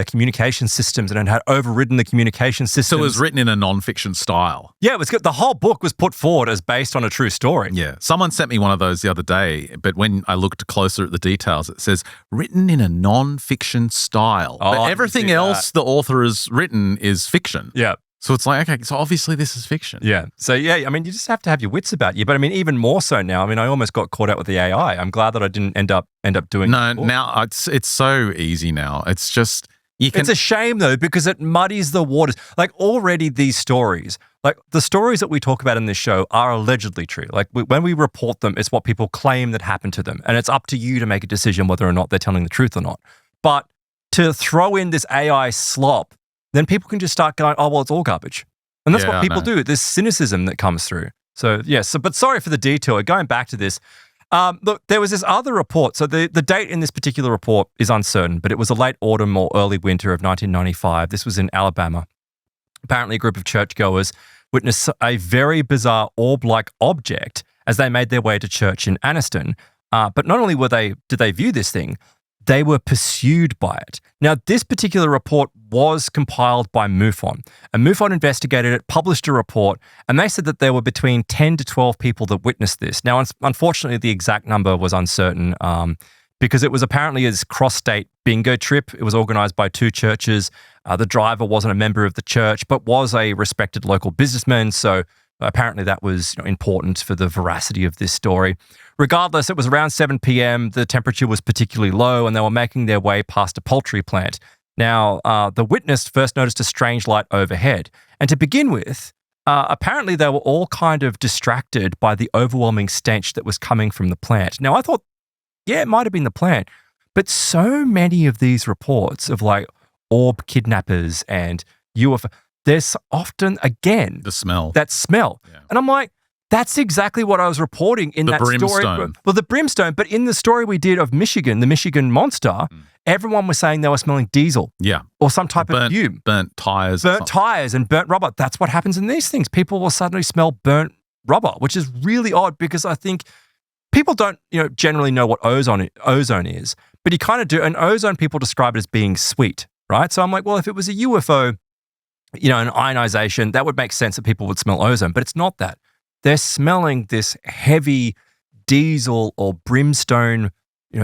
communication systems and had overridden the communication systems. So it was written in a non-fiction style. Yeah, it was good. The whole book was put forward as based on a true story. Yeah. Someone sent me one of those the other day, but when I looked closer at the details, it says written in a non-fiction style. But everything else the author has written is fiction. Yeah. So it's like, okay, so obviously this is fiction. Yeah. So yeah, I mean, you just have to have your wits about you. But I mean, even more so now. I mean, I almost got caught out with the AI. I'm glad that I didn't end up doing. No, now it's so easy now. It's just It's a shame though because it muddies the waters. Like already these stories, like the stories that we talk about in this show are allegedly true. Like when we report them, it's what people claim that happened to them, and it's up to you to make a decision whether or not they're telling the truth or not. But to throw in this AI slop. Then people can just start going, oh, well, it's all garbage. And that's what people do. There's cynicism that comes through. So, but sorry for the detour. Going back to this, look, there was this other report. So the date in this particular report is uncertain, but it was a late autumn or early winter of 1995. This was in Alabama. Apparently, a group of churchgoers witnessed a very bizarre orb-like object as they made their way to church in Anniston. But not only did they view this thing, they were pursued by it. Now, this particular report was compiled by MUFON. And MUFON investigated it, published a report, and they said that there were between 10 to 12 people that witnessed this. Now, unfortunately, the exact number was uncertain because it was apparently a cross-state bingo trip. It was organized by two churches. The driver wasn't a member of the church, but was a respected local businessman. So apparently that was important for the veracity of this story. Regardless, it was around 7 p.m. The temperature was particularly low, and they were making their way past a poultry plant. Now, the witness first noticed a strange light overhead. And to begin with, apparently they were all kind of distracted by the overwhelming stench that was coming from the plant. Now, I thought, it might have been the plant. But so many of these reports of like orb kidnappers and UFO, there's often, again, the smell. That smell. Yeah. And I'm like, that's exactly what I was reporting in that story. Well, the brimstone, but in the story we did of Michigan, the Michigan monster, everyone was saying they were smelling diesel. Yeah. Or some type of fume. Burnt tires. Burnt tires and burnt rubber. That's what happens in these things. People will suddenly smell burnt rubber, which is really odd because I think people don't, generally know what ozone is, but you kind of do. And ozone, people describe it as being sweet, right? So I'm like, well, if it was a UFO, an ionization, that would make sense that people would smell ozone, but it's not that. They're smelling this heavy diesel or brimstone,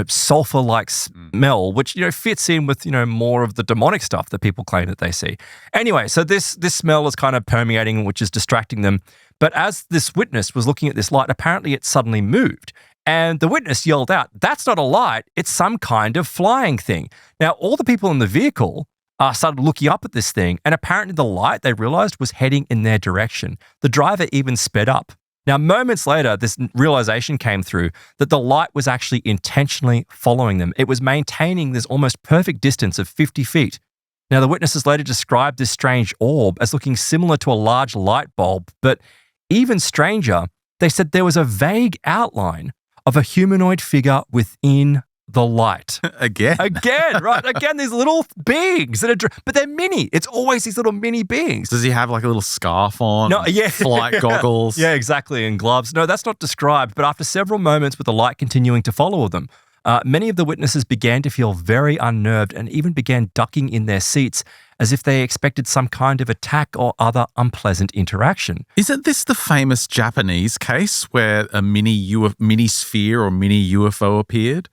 sulfur-like smell, which, fits in with, more of the demonic stuff that people claim that they see. Anyway, so this smell is kind of permeating, which is distracting them. But as this witness was looking at this light, apparently it suddenly moved. And the witness yelled out, "That's not a light, it's some kind of flying thing." Now, all the people in the vehicle started looking up at this thing, and apparently the light, they realized, was heading in their direction. The driver even sped up. Now, moments later, this realization came through that the light was actually intentionally following them. It was maintaining this almost perfect distance of 50 feet. Now, the witnesses later described this strange orb as looking similar to a large light bulb, but even stranger, they said there was a vague outline of a humanoid figure within the light. Again, right? Again, these little beings but they're mini. It's always these little mini beings. Does he have like a little scarf on? No, yeah. Flight goggles? Yeah, exactly, and gloves. No, that's not described, but after several moments with the light continuing to follow them, many of the witnesses began to feel very unnerved and even began ducking in their seats as if they expected some kind of attack or other unpleasant interaction. Isn't this the famous Japanese case where a mini sphere or mini UFO appeared?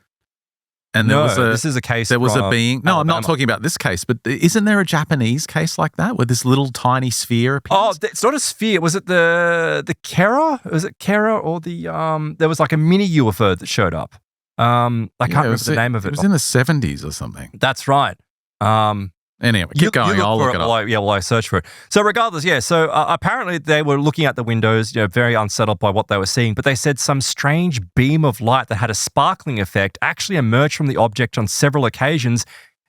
And this is a case. There was a being. No, Alabama. I'm not talking about this case, but isn't there a Japanese case like that where this little tiny sphere appears? Oh, it's not a sphere. Was it the Kera? Was it Kera or the There was like a mini UFO that showed up. I can't remember the name of it. It was in the 70s or something. That's right. Anyway, keep going. I'll look it up. While I search for it. So regardless, yeah. So apparently they were looking at the windows, very unsettled by what they were seeing. But they said some strange beam of light that had a sparkling effect actually emerged from the object on several occasions,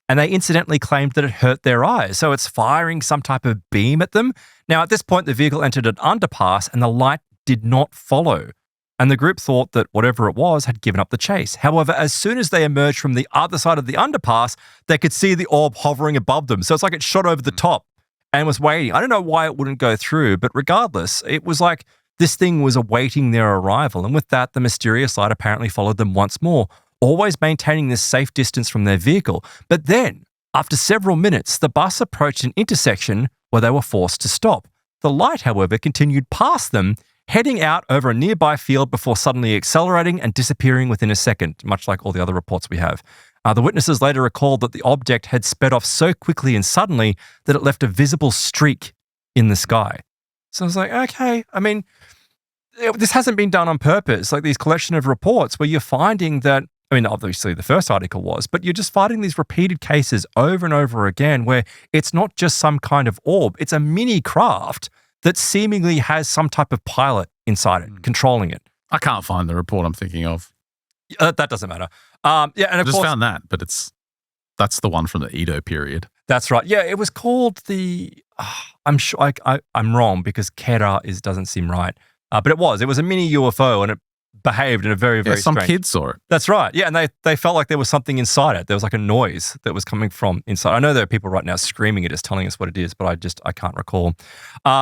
and they incidentally claimed that it hurt their eyes. So it's firing some type of beam at them. Now, at this point, the vehicle entered an underpass, and the light did not follow. And the group thought that whatever it was had given up the chase. However, as soon as they emerged from the other side of the underpass, they could see the orb hovering above them. So it's like it shot over the top and was waiting. I don't know why it wouldn't go through, but regardless, it was like this thing was awaiting their arrival. And with that, the mysterious light apparently followed them once more, always maintaining this safe distance from their vehicle. But then, after several minutes, the bus approached an intersection where they were forced to stop. The light, however, continued past them, heading out over a nearby field before suddenly accelerating and disappearing within a second, much like all the other reports we have. The witnesses later recalled that the object had sped off so quickly and suddenly that it left a visible streak in the sky. So I was like, okay, I mean, this hasn't been done on purpose, like these collection of reports where you're finding that, I mean, obviously the first article was, but you're just finding these repeated cases over and over again where it's not just some kind of orb, it's a mini craft that seemingly has some type of pilot inside it, controlling it. I can't find the report I'm thinking of. That doesn't matter. And I just found that, but that's the one from the Edo period. That's right. Yeah, it was called I'm sure I'm wrong because Kera doesn't seem right. But it was a mini UFO and it behaved in a very, very some strange. kids saw it. That's right. Yeah, and they felt like there was something inside it. There was like a noise that was coming from inside. I know there are people right now screaming at us, telling us what it is, but I can't recall.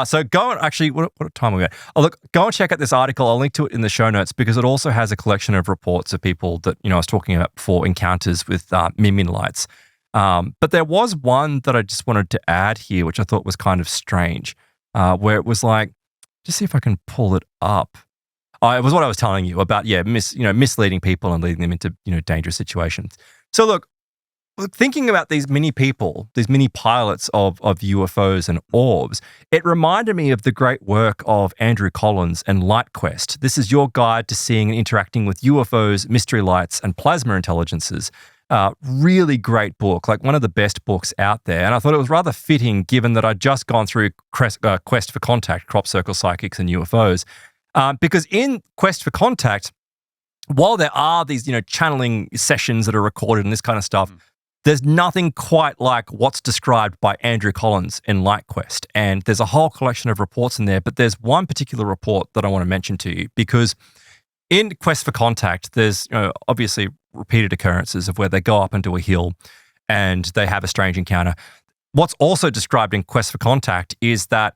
So go and actually, what time are we at? Oh, look, go and check out this article. I'll link to it in the show notes because it also has a collection of reports of people that, I was talking about before, encounters with Mimin lights. But there was one that I just wanted to add here, which I thought was kind of strange, where it was like, just see if I can pull it up. It was what I was telling you about, misleading people and leading them into, dangerous situations. So look, thinking about these mini people, these mini pilots of UFOs and orbs, it reminded me of the great work of Andrew Collins and LightQuest. This is your guide to seeing and interacting with UFOs, mystery lights, and plasma intelligences. Really great book, like one of the best books out there. And I thought it was rather fitting given that I'd just gone through Quest for Contact, Crop Circle Psychics and UFOs. Because in Quest for Contact, while there are these, channeling sessions that are recorded and this kind of stuff, there's nothing quite like what's described by Andrew Collins in LightQuest. And there's a whole collection of reports in there, but there's one particular report that I want to mention to you because in Quest for Contact, there's obviously repeated occurrences of where they go up into a hill and they have a strange encounter. What's also described in Quest for Contact is that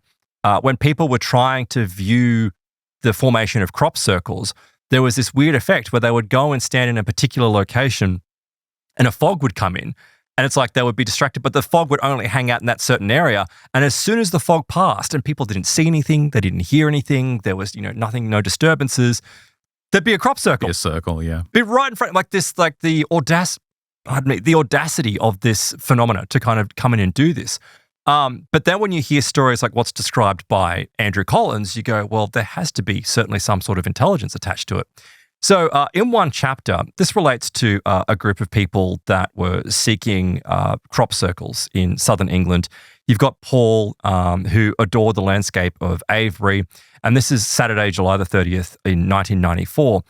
when people were trying to view the formation of crop circles, there was this weird effect where they would go and stand in a particular location and a fog would come in. And it's like they would be distracted, but the fog would only hang out in that certain area. And as soon as the fog passed and people didn't see anything, they didn't hear anything, there was, nothing, no disturbances, there'd be a crop circle. Be a circle, yeah. Be right in front, like the audacity of this phenomena to kind of come in and do this. But then when you hear stories like what's described by Andrew Collins, you go, well, there has to be certainly some sort of intelligence attached to it. So in one chapter, this relates to a group of people that were seeking crop circles in southern England. You've got Paul, who adored the landscape of Avebury, and this is Saturday, July the 30th in 1994.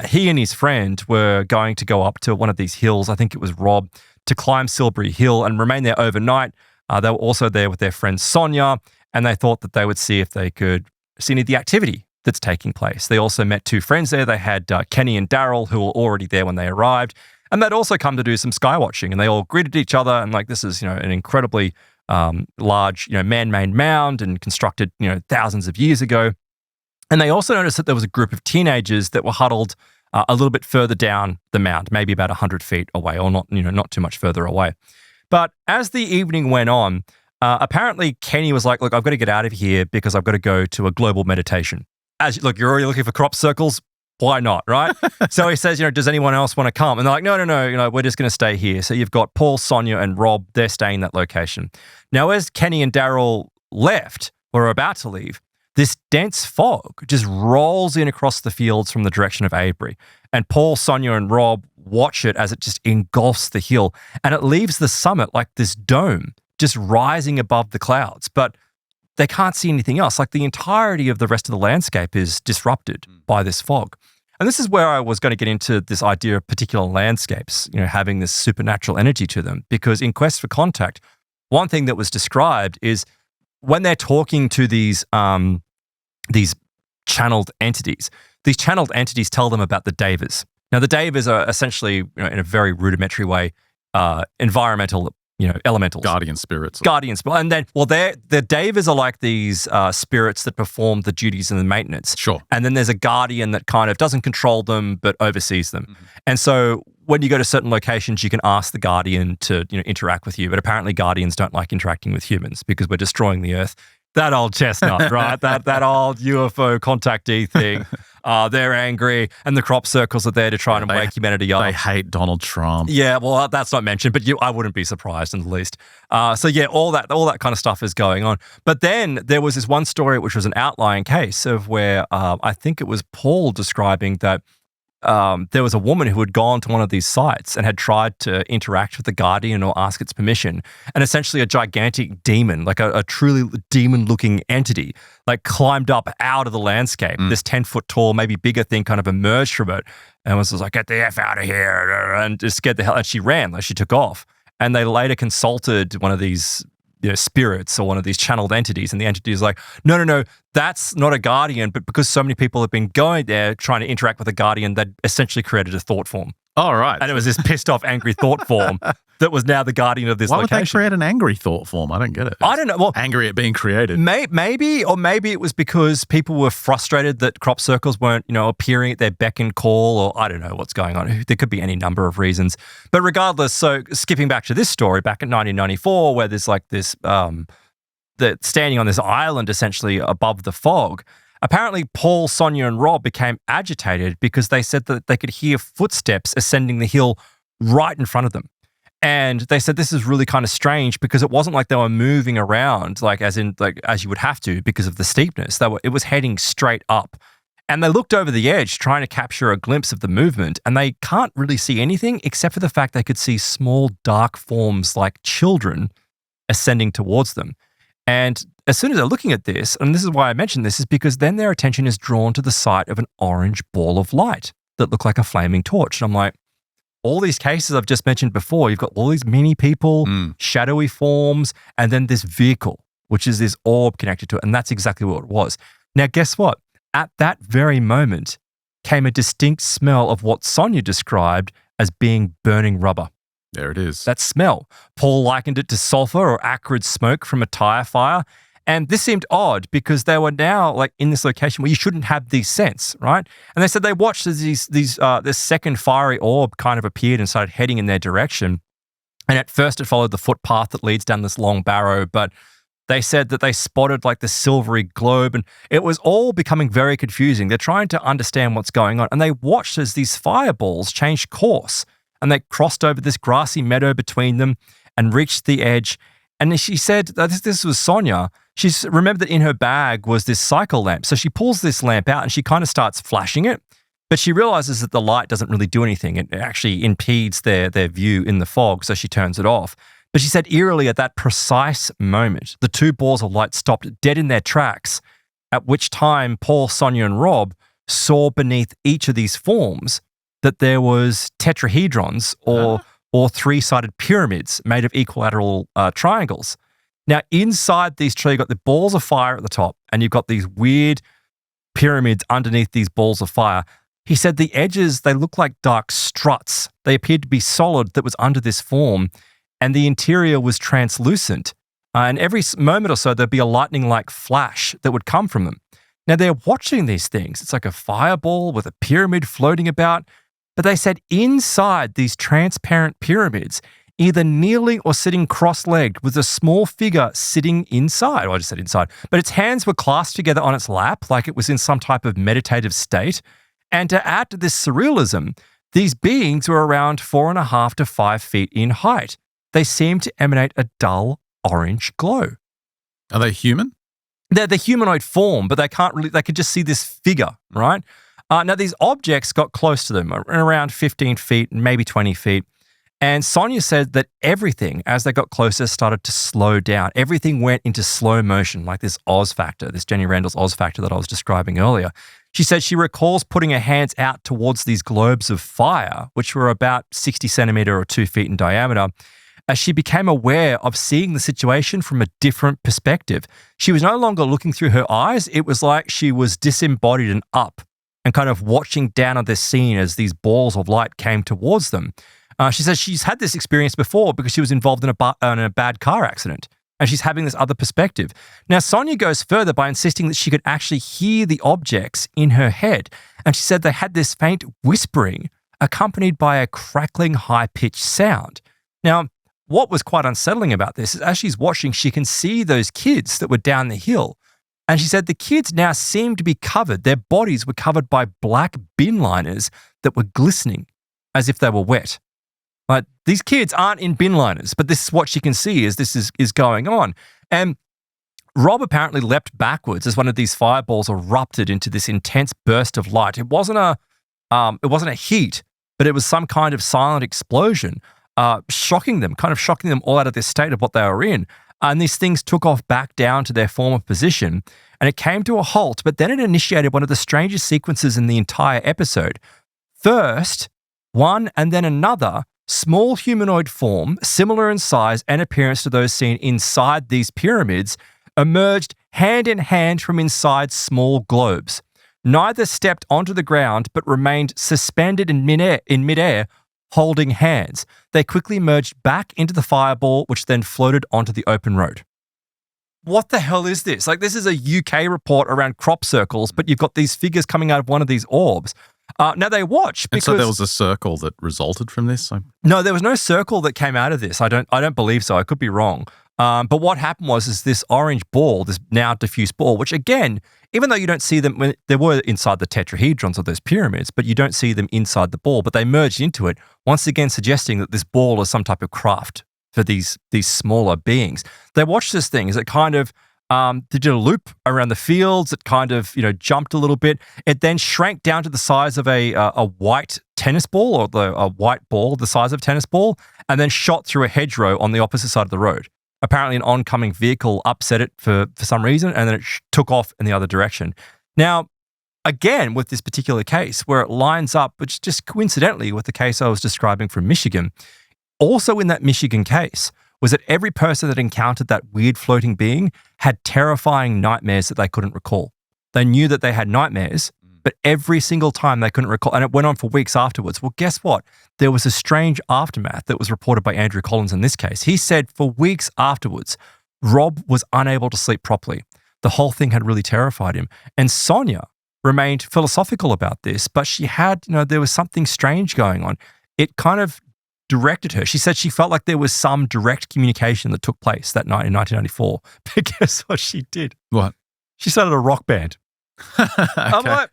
He and his friend were going to go up to one of these hills, I think it was Rob, to climb Silbury Hill and remain there overnight. They were also there with their friend Sonia, and they thought that they would see if they could see any of the activity that's taking place. They also met two friends there. They had Kenny and Daryl, who were already there when they arrived, and they'd also come to do some sky watching, and they all greeted each other, and like, this is, an incredibly large, man-made mound and constructed, thousands of years ago. And they also noticed that there was a group of teenagers that were huddled a little bit further down the mound, maybe about 100 feet away, or not too much further away. But as the evening went on, apparently Kenny was like, look, I've got to get out of here because I've got to go to a global meditation. Look, you're already looking for crop circles. Why not, right? So he says, does anyone else want to come? And they're like, no, we're just going to stay here. So you've got Paul, Sonia, and Rob. They're staying in that location. Now, as Kenny and Daryl left, or are about to leave, this dense fog just rolls in across the fields from the direction of Avebury. And Paul, Sonia, and Rob watch it as it just engulfs the hill. And it leaves the summit like this dome just rising above the clouds. But they can't see anything else. Like, the entirety of the rest of the landscape is disrupted by this fog. And this is where I was going to get into this idea of particular landscapes, having this supernatural energy to them. Because in Quest for Contact, one thing that was described is when they're talking to these channeled entities, these channeled entities tell them about the devas. Now, the devas are essentially, in a very rudimentary way, environmental elementals. Guardian spirits. And then, the devas are like these spirits that perform the duties and the maintenance. Sure. And then there's a guardian that kind of doesn't control them, but oversees them. Mm-hmm. And so when you go to certain locations, you can ask the guardian to, interact with you. But apparently guardians don't like interacting with humans because we're destroying the earth. That old chestnut, right? that old UFO contactee thing. They're angry, and the crop circles are there to try and wake humanity up. They hate Donald Trump. Yeah, well, that's not mentioned, but I wouldn't be surprised in the least. So yeah, all that kind of stuff is going on. But then there was this one story which was an outlying case of where I think it was Paul describing that there was a woman who had gone to one of these sites and had tried to interact with the guardian or ask its permission. And essentially a gigantic demon, like a truly demon-looking entity, like climbed up out of the landscape. This 10-foot tall, maybe bigger thing kind of emerged from it and was like, get the F out of here, and just scared the hell. And she ran, like she took off. And they later consulted one of these spirits or one of these channeled entities, and the entity is like, no, that's not a guardian, but because so many people have been going there trying to interact with a guardian, that essentially created a thought form. Oh, right. And it was this pissed off, angry thought form that was now the guardian of this location. Why would they create an angry thought form? I don't get it. I don't know. Well, angry at being created. Maybe it was because people were frustrated that crop circles weren't, appearing at their beck and call, or I don't know what's going on. There could be any number of reasons. But regardless, so skipping back to this story, back in 1994, where there's like this, standing on this island essentially above the fog, apparently Paul, Sonia, and Rob became agitated because they said that they could hear footsteps ascending the hill right in front of them. And they said this is really kind of strange because it wasn't like they were moving around, as you would have to because of the steepness. It was heading straight up. And they looked over the edge trying to capture a glimpse of the movement, and they can't really see anything except for the fact they could see small dark forms like children ascending towards them. And as soon as they're looking at this, and this is why I mentioned this, is because then their attention is drawn to the sight of an orange ball of light that looked like a flaming torch. And I'm like, all these cases I've just mentioned before, you've got all these mini people, shadowy forms, and then this vehicle, which is this orb connected to it. And that's exactly what it was. Now, guess what? At that very moment came a distinct smell of what Sonia described as being burning rubber. There it is. That smell. Paul likened it to sulfur or acrid smoke from a tire fire. And this seemed odd because they were now like in this location where you shouldn't have these scents, right? And they said they watched as this second fiery orb kind of appeared and started heading in their direction. And at first it followed the footpath that leads down this long barrow, but they said that they spotted like the silvery globe, and it was all becoming very confusing. They're trying to understand what's going on, and they watched as these fireballs changed course, and they crossed over this grassy meadow between them and reached the edge. And she said, this was Sonia, she's remembered that in her bag was this cycle lamp. So she pulls this lamp out and she kind of starts flashing it, but she realizes that the light doesn't really do anything. It actually impedes their view in the fog, so she turns it off. But she said eerily at that precise moment, the two balls of light stopped dead in their tracks, at which time Paul, Sonia, and Rob saw beneath each of these forms that there was tetrahedrons or three-sided pyramids made of equilateral triangles. Now, inside these trees, you've got the balls of fire at the top, and you've got these weird pyramids underneath these balls of fire. He said the edges, they look like dark struts. They appeared to be solid that was under this form, and the interior was translucent. And every moment or so, there'd be a lightning-like flash that would come from them. Now, they're watching these things. It's like a fireball with a pyramid floating about. But they said inside these transparent pyramids, either kneeling or sitting cross-legged, was a small figure sitting inside. Well, I just said inside. But its hands were clasped together on its lap, like it was in some type of meditative state. And to add to this surrealism, these beings were around 4.5 to 5 feet in height. They seemed to emanate a dull orange glow. Are they human? They're the humanoid form, but they could just see this figure, right? Now, these objects got close to them, around 15 feet, maybe 20 feet. And Sonia said that everything, as they got closer, started to slow down. Everything went into slow motion, like this Oz factor, this Jenny Randall's Oz factor that I was describing earlier. She said she recalls putting her hands out towards these globes of fire, which were about 60 centimeter or 2 feet in diameter, as she became aware of seeing the situation from a different perspective. She was no longer looking through her eyes. It was like she was disembodied and up and kind of watching down on this scene as these balls of light came towards them. She says she's had this experience before because she was involved in a bad car accident, and she's having this other perspective. Now, Sonia goes further by insisting that she could actually hear the objects in her head, and she said they had this faint whispering accompanied by a crackling, high-pitched sound. Now, what was quite unsettling about this is as she's watching, she can see those kids that were down the hill. And she said the kids now seemed to be covered. Their bodies were covered by black bin liners that were glistening as if they were wet. Like, these kids aren't in bin liners, but this is what she can see as this is going on. And Rob apparently leapt backwards as one of these fireballs erupted into this intense burst of light. It wasn't a heat, but it was some kind of silent explosion, shocking them all out of this state of what they were in. And these things took off back down to their former position, and it came to a halt, but then it initiated one of the strangest sequences in the entire episode. First, one and then another small humanoid form, similar in size and appearance to those seen inside these pyramids, emerged hand in hand from inside small globes. Neither stepped onto the ground, but remained suspended in midair, holding hands. They quickly merged back into the fireball, which then floated onto the open road. What the hell is this? Like, this is a UK report around crop circles, but you've got these figures coming out of one of these orbs. Now they watch because... And so there was a circle that resulted from this? No, there was no circle that came out of this. I don't believe so. I could be wrong. But what happened was this orange ball, this now diffuse ball, which again, even though you don't see them, when they were inside the tetrahedrons of those pyramids, but you don't see them inside the ball, but they merged into it, once again suggesting that this ball is some type of craft for these smaller beings. They watched this thing as it kind of they did a loop around the fields. It kind of, jumped a little bit. It then shrank down to the size of a white tennis ball, or a white ball the size of a tennis ball, and then shot through a hedgerow on the opposite side of the road. Apparently an oncoming vehicle upset it for some reason, and then it took off in the other direction. Now, again, with this particular case, where it lines up, which just coincidentally with the case I was describing from Michigan, also in that Michigan case, was that every person that encountered that weird floating being had terrifying nightmares that they couldn't recall. They knew that they had nightmares, but every single time they couldn't recall, and it went on for weeks afterwards. Well, guess what? There was a strange aftermath that was reported by Andrew Collins in this case. He said for weeks afterwards, Rob was unable to sleep properly. The whole thing had really terrified him. And Sonia remained philosophical about this, but she had, there was something strange going on. It kind of directed her. She said she felt like there was some direct communication that took place that night in 1994. But guess what she did? What? She started a rock band. Okay. I'm like,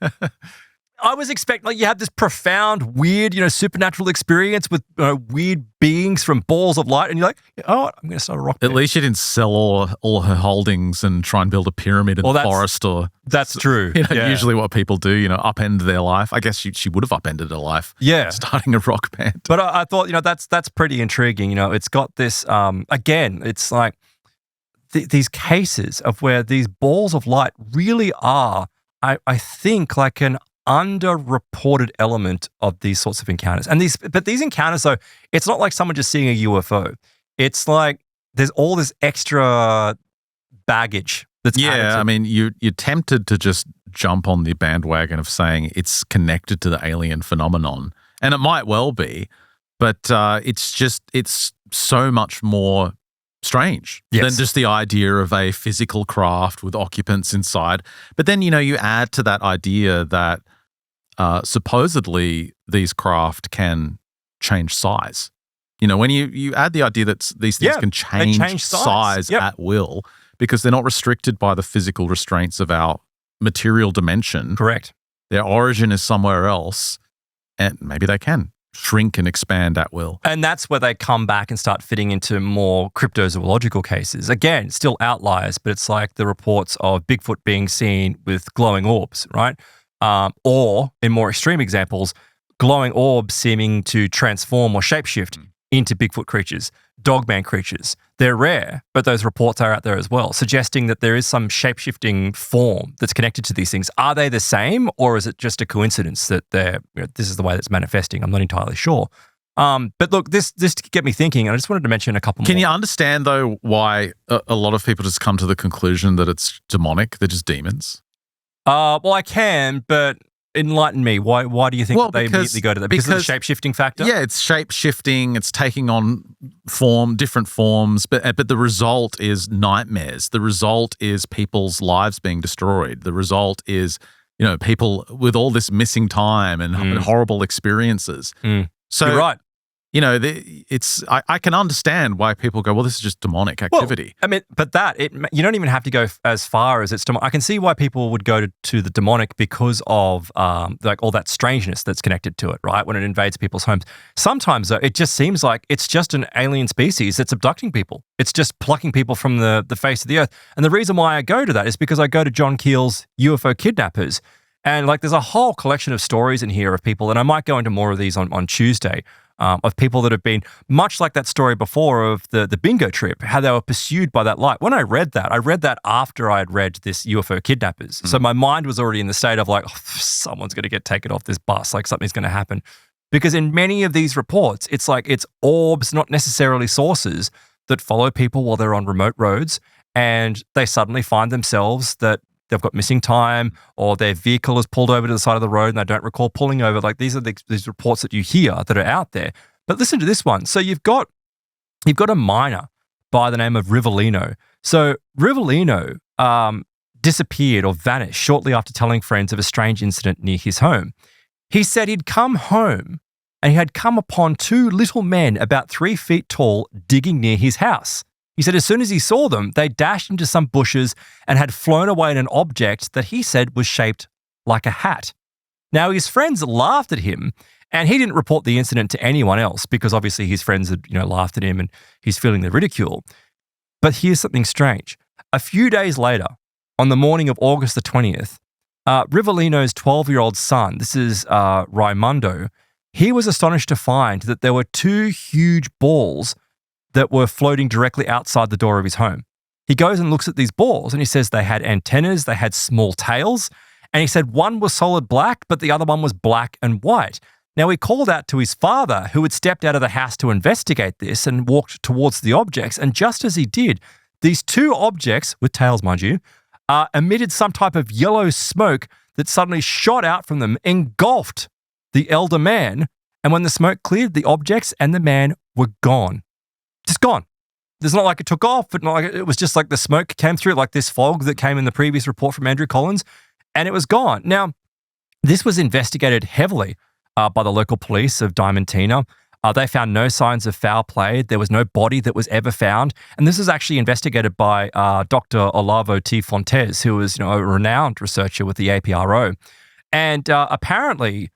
I was expecting, you have this profound, weird, supernatural experience with weird beings from balls of light, and you're like, oh, I'm going to start a rock band. At least she didn't sell all her holdings and try and build a pyramid in the forest, or that's true. Usually what people do, upend their life. I guess she would have upended her life. Yeah, starting a rock band. But I thought, that's pretty intriguing. It's got this. Again, it's like these cases of where these balls of light really are, I think, like an underreported element of these sorts of encounters. And these encounters, though, it's not like someone just seeing a UFO. It's like there's all this extra baggage that's added to. I mean, you're tempted to just jump on the bandwagon of saying it's connected to the alien phenomenon, and it might well be, but it's so much more strange than just the idea of a physical craft with occupants inside. But then, you add to that idea that supposedly these craft can change size. When you add the idea that these things can change size at will because they're not restricted by the physical restraints of our material dimension. Correct. Their origin is somewhere else, and maybe they can shrink and expand at will. And that's where they come back and start fitting into more cryptozoological cases. Again, still outliers, but it's like the reports of Bigfoot being seen with glowing orbs, right? Or, in more extreme examples, glowing orbs seeming to transform or shapeshift into Bigfoot creatures, dogman creatures. They're rare, but those reports are out there as well, suggesting that there is some shapeshifting form that's connected to these things. Are they the same, or is it just a coincidence that this is the way that's manifesting? I'm not entirely sure. But look, this get me thinking, and I just wanted to mention a couple more. Can you understand, though, why a lot of people just come to the conclusion that it's demonic? They're just demons? Well, I can, but enlighten me. Why do you think that they immediately go to that? Because of the shape-shifting factor? Yeah, it's shape-shifting. It's taking on different forms, but the result is nightmares. The result is people's lives being destroyed. The result is, people with all this missing time and horrible experiences. So you're right. I can understand why people go, well, this is just demonic activity. Well, I mean, but you don't even have to go as far as it's demonic. I can see why people would go to the demonic because of like all that strangeness that's connected to it, right? When it invades people's homes. Sometimes, though, it just seems like it's just an alien species that's abducting people. It's just plucking people from the face of the earth. And the reason why I go to that is because I go to John Keel's UFO Kidnappers. And like there's a whole collection of stories in here of people, and I might go into more of these on Tuesday, of people that have been, much like that story before of the bingo trip, how they were pursued by that light. When I read that after I had read this UFO Kidnappers. So my mind was already in the state of like, someone's going to get taken off this bus, like something's going to happen. Because in many of these reports, it's like it's orbs, not necessarily sources, that follow people while they're on remote roads, and they suddenly find themselves that they've got missing time, or their vehicle is pulled over to the side of the road and they don't recall pulling over. Like these are these reports that you hear that are out there. But listen to this one. So you've got a miner by the name of Rivolino. So Rivolino disappeared or vanished shortly after telling friends of a strange incident near his home. He said he'd come home and he had come upon two little men about 3 feet tall digging near his house. He said as soon as he saw them, they dashed into some bushes and had flown away in an object that he said was shaped like a hat. Now, his friends laughed at him, and he didn't report the incident to anyone else because obviously his friends had, laughed at him and he's feeling the ridicule. But here's something strange. A few days later, on the morning of August the 20th, Rivolino's 12-year-old son, this is Raimundo, he was astonished to find that there were two huge balls that were floating directly outside the door of his home. He goes and looks at these balls and he says they had antennas, they had small tails, and he said one was solid black, but the other one was black and white. Now, he called out to his father, who had stepped out of the house to investigate this and walked towards the objects, and just as he did, these two objects, with tails, mind you, emitted some type of yellow smoke that suddenly shot out from them, engulfed the elder man, and when the smoke cleared, the objects and the man were gone. Just gone. There's not like it took off, but not like it was just like the smoke came through, like this fog that came in the previous report from Andrew Collins, and it was gone. Now, this was investigated heavily by the local police of Diamantina. They found no signs of foul play. There was no body that was ever found. And this is actually investigated by Dr. Olavo T. Fontes, who was a renowned researcher with the APRO. And apparently,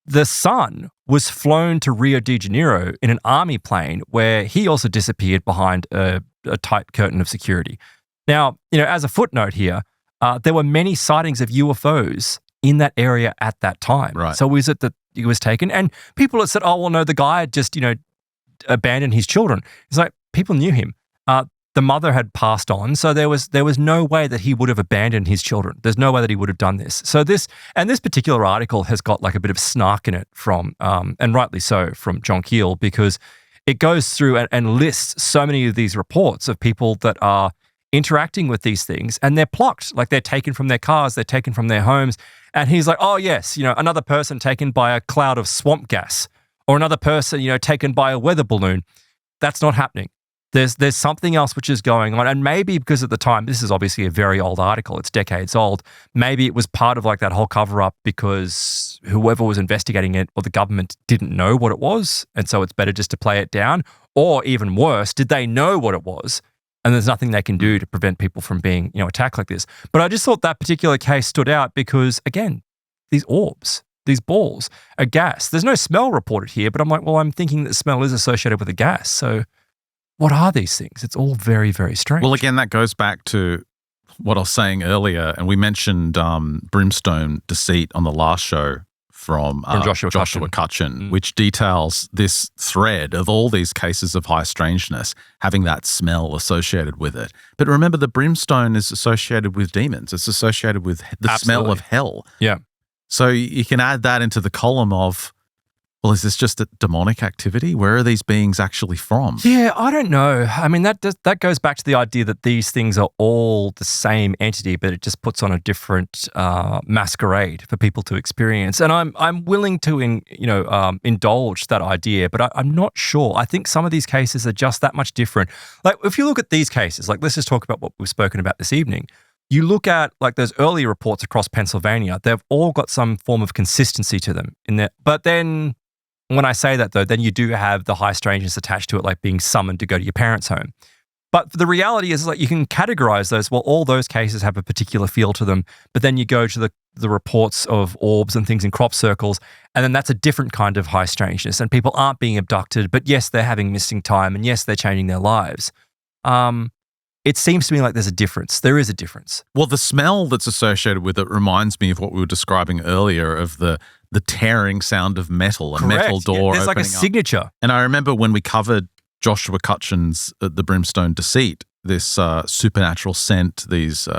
the son was flown to Rio de Janeiro in an army plane where he also disappeared behind a tight curtain of security. Now, as a footnote here, there were many sightings of UFOs in that area at that time. Right. So is it that he was taken? And people had said, oh, well, no, the guy had just, abandoned his children. It's like, people knew him. The mother had passed on, so there was no way that he would have abandoned his children. There's no way that he would have done this. So this particular article has got like a bit of snark in it from, and rightly so, from John Keel, because it goes through and lists so many of these reports of people that are interacting with these things, and they're plucked, like they're taken from their cars, they're taken from their homes. And he's like, oh yes, another person taken by a cloud of swamp gas, or another person, taken by a weather balloon. That's not happening. There's something else which is going on. And maybe because at the time, this is obviously a very old article, it's decades old, maybe it was part of like that whole cover-up because whoever was investigating it or the government didn't know what it was, and so it's better just to play it down. Or even worse, did they know what it was? And there's nothing they can do to prevent people from being, attacked like this. But I just thought that particular case stood out because, again, these orbs, these balls, a gas. There's no smell reported here, but I'm like, well, I'm thinking that smell is associated with a gas. So what are these things? It's all very, very strange. Well, again, that goes back to what I was saying earlier, and we mentioned Brimstone Deceit on the last show from Joshua Cutchin, which details this thread of all these cases of high strangeness having that smell associated with it. But remember, the brimstone is associated with demons. It's associated with the smell of hell. Yeah. So you can add that into the column of, well, is this just a demonic activity? Where are these beings actually from? Yeah, I don't know. I mean, that goes back to the idea that these things are all the same entity, but it just puts on a different masquerade for people to experience. And I'm willing to indulge that idea, but I'm not sure. I think some of these cases are just that much different. Like if you look at these cases, like let's just talk about what we've spoken about this evening. You look at like those early reports across Pennsylvania, they've all got some form of consistency to them in there. But then when I say that, though, then you do have the high strangeness attached to it, like being summoned to go to your parents' home. But the reality is, like, you can categorize those. Well, all those cases have a particular feel to them. But then you go to the reports of orbs and things in crop circles, and then that's a different kind of high strangeness. And people aren't being abducted, but yes, they're having missing time, and yes, they're changing their lives. It seems to me like there's a difference. There is a difference. Well, the smell that's associated with it reminds me of what we were describing earlier of the tearing sound of metal, a metal door there's like a signature. Up. And I remember when we covered Joshua Cutchin's The Brimstone Deceit, this supernatural scent, these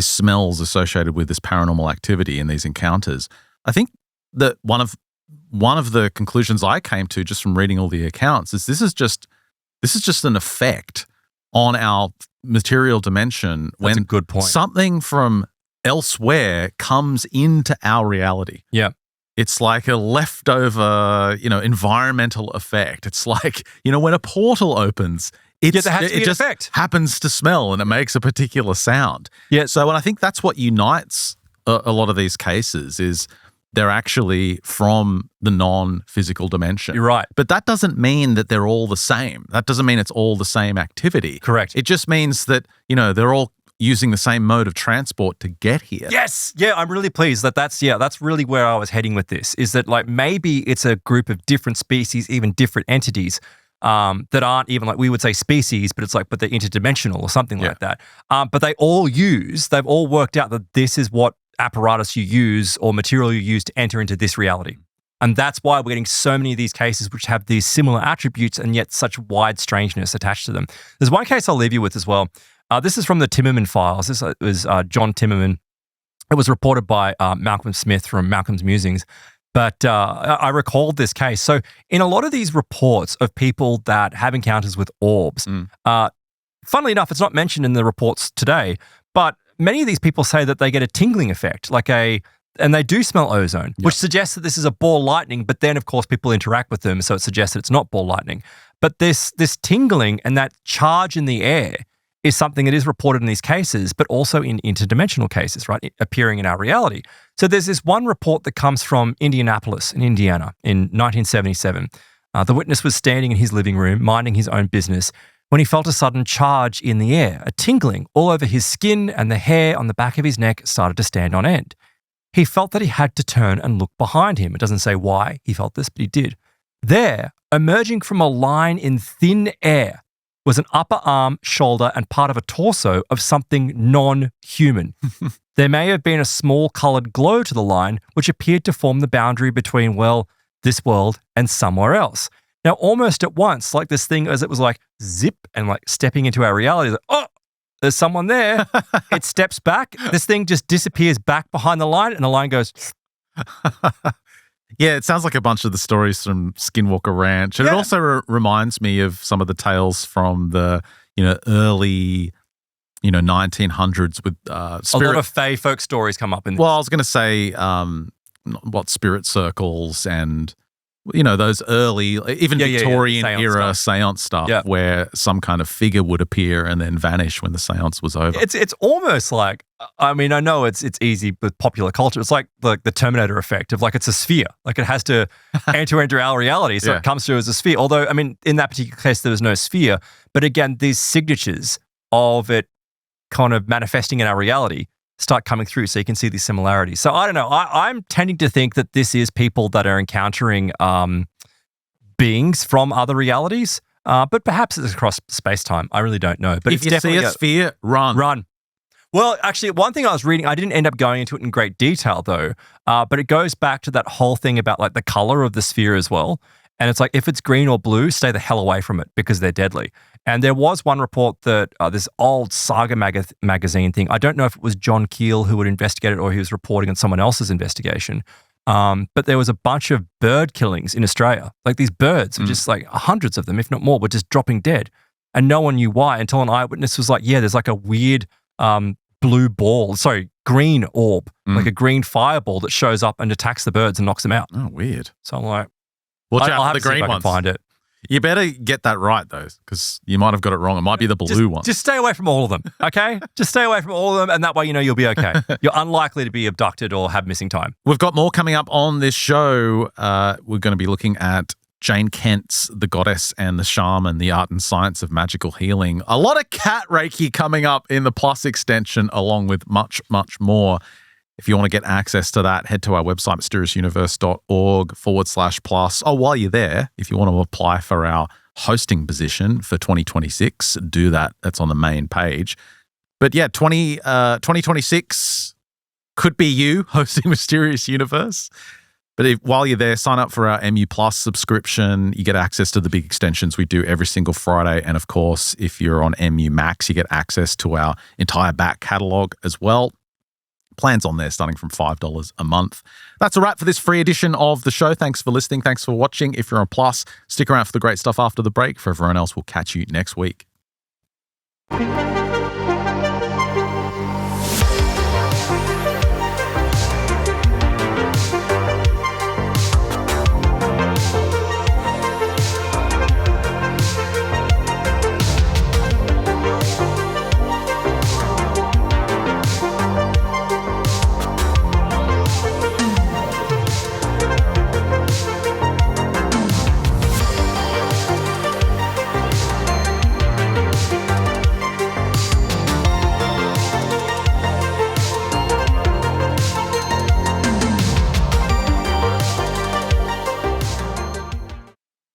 smells associated with this paranormal activity and these encounters. I think that one of the conclusions I came to just from reading all the accounts is this is just an effect on our material dimension. That's a good point. Something from elsewhere comes into our reality. Yeah. It's like a leftover, environmental effect. It's like, when a portal opens, it just effect. happens to smell and it makes a particular sound. Yeah. So, and I think that's what unites a lot of these cases is they're actually from the non-physical dimension. You're right. But that doesn't mean that they're all the same. That doesn't mean it's all the same activity. Correct. It just means that, they're all using the same mode of transport to get here. Yes. Yeah, I'm really pleased that's really where I was heading with this, is that like maybe it's a group of different species, even different entities that aren't even like we would say species, but it's like, but they're interdimensional or something like that. But they've all worked out that this is what apparatus you use or material you use to enter into this reality. And that's why we're getting so many of these cases which have these similar attributes and yet such wide strangeness attached to them. There's one case I'll leave you with as well. This is from the Timmerman files. This was John Timmerman. It was reported by Malcolm Smith from Malcolm's Musings. But I recalled this case. So in a lot of these reports of people that have encounters with orbs, funnily enough, it's not mentioned in the reports today, but many of these people say that they get a tingling effect, and they do smell ozone, which suggests that this is a ball lightning, but then, of course, people interact with them, so it suggests that it's not ball lightning. But this tingling and that charge in the air is something that is reported in these cases, but also in interdimensional cases, right? Appearing in our reality. So there's this one report that comes from Indianapolis in Indiana in 1977. The witness was standing in his living room, minding his own business, when he felt a sudden charge in the air, a tingling all over his skin, and the hair on the back of his neck started to stand on end. He felt that he had to turn and look behind him. It doesn't say why he felt this, but he did. There, emerging from a line in thin air, was an upper arm, shoulder, and part of a torso of something non-human. There may have been a small coloured glow to the line, which appeared to form the boundary between, well, this world and somewhere else. Now, almost at once, like this thing, as it was like zip and like stepping into our reality, like, oh, there's someone there. It steps back. This thing just disappears back behind the line, and the line goes. Yeah, it sounds like a bunch of the stories from Skinwalker Ranch. And it also reminds me of some of the tales from the, early, 1900s with spirit. A lot of fae folk stories come up in this. Well, I was going to say spirit circles and, those early, even Victorian era seance stuff where some kind of figure would appear and then vanish when the seance was over. It's almost like, I mean, I know it's easy with popular culture. It's like the Terminator effect of like it's a sphere. Like it has to enter our reality. So it comes through as a sphere. Although, I mean, in that particular case, there was no sphere. But again, these signatures of it kind of manifesting in our reality start coming through, so you can see these similarities. So I don't know. I'm tending to think that this is people that are encountering beings from other realities, but perhaps it's across space-time. I really don't know. But if you see a sphere, run. Well, actually, one thing I was reading, I didn't end up going into it in great detail though, but it goes back to that whole thing about like the color of the sphere as well. And it's like, if it's green or blue, stay the hell away from it because they're deadly. And there was one report that this old Saga magazine thing, I don't know if it was John Keel who would investigate it or he was reporting on someone else's investigation, but there was a bunch of bird killings in Australia. Like these birds, were just like hundreds of them, if not more, were just dropping dead. And no one knew why until an eyewitness was like, yeah, there's like a weird green orb, like a green fireball that shows up and attacks the birds and knocks them out. Oh, weird. So I'm like, watch out I'll for the green ones. Find it. You better get that right, though, because you might have got it wrong. It might be the blue one. Just stay away from all of them, okay? Just stay away from all of them, and that way you'll be okay. You're unlikely to be abducted or have missing time. We've got more coming up on this show. We're going to be looking at Jane Kent's The Goddess and the Shaman, the art and science of magical healing. A lot of cat Reiki coming up in the Plus extension, along with much, much more. If you want to get access to that, head to our website, mysteriousuniverse.org/plus. Oh, while you're there, if you want to apply for our hosting position for 2026, do that. That's on the main page. But yeah, 2026 could be you hosting Mysterious Universe. But while you're there, sign up for our MU Plus subscription. You get access to the big extensions we do every single Friday. And of course, if you're on MU Max, you get access to our entire back catalogue as well. Plans on there starting from $5 a month. That's a wrap for this free edition of the show. Thanks for listening. Thanks for watching. If you're on Plus, stick around for the great stuff after the break. For everyone else, we'll catch you next week.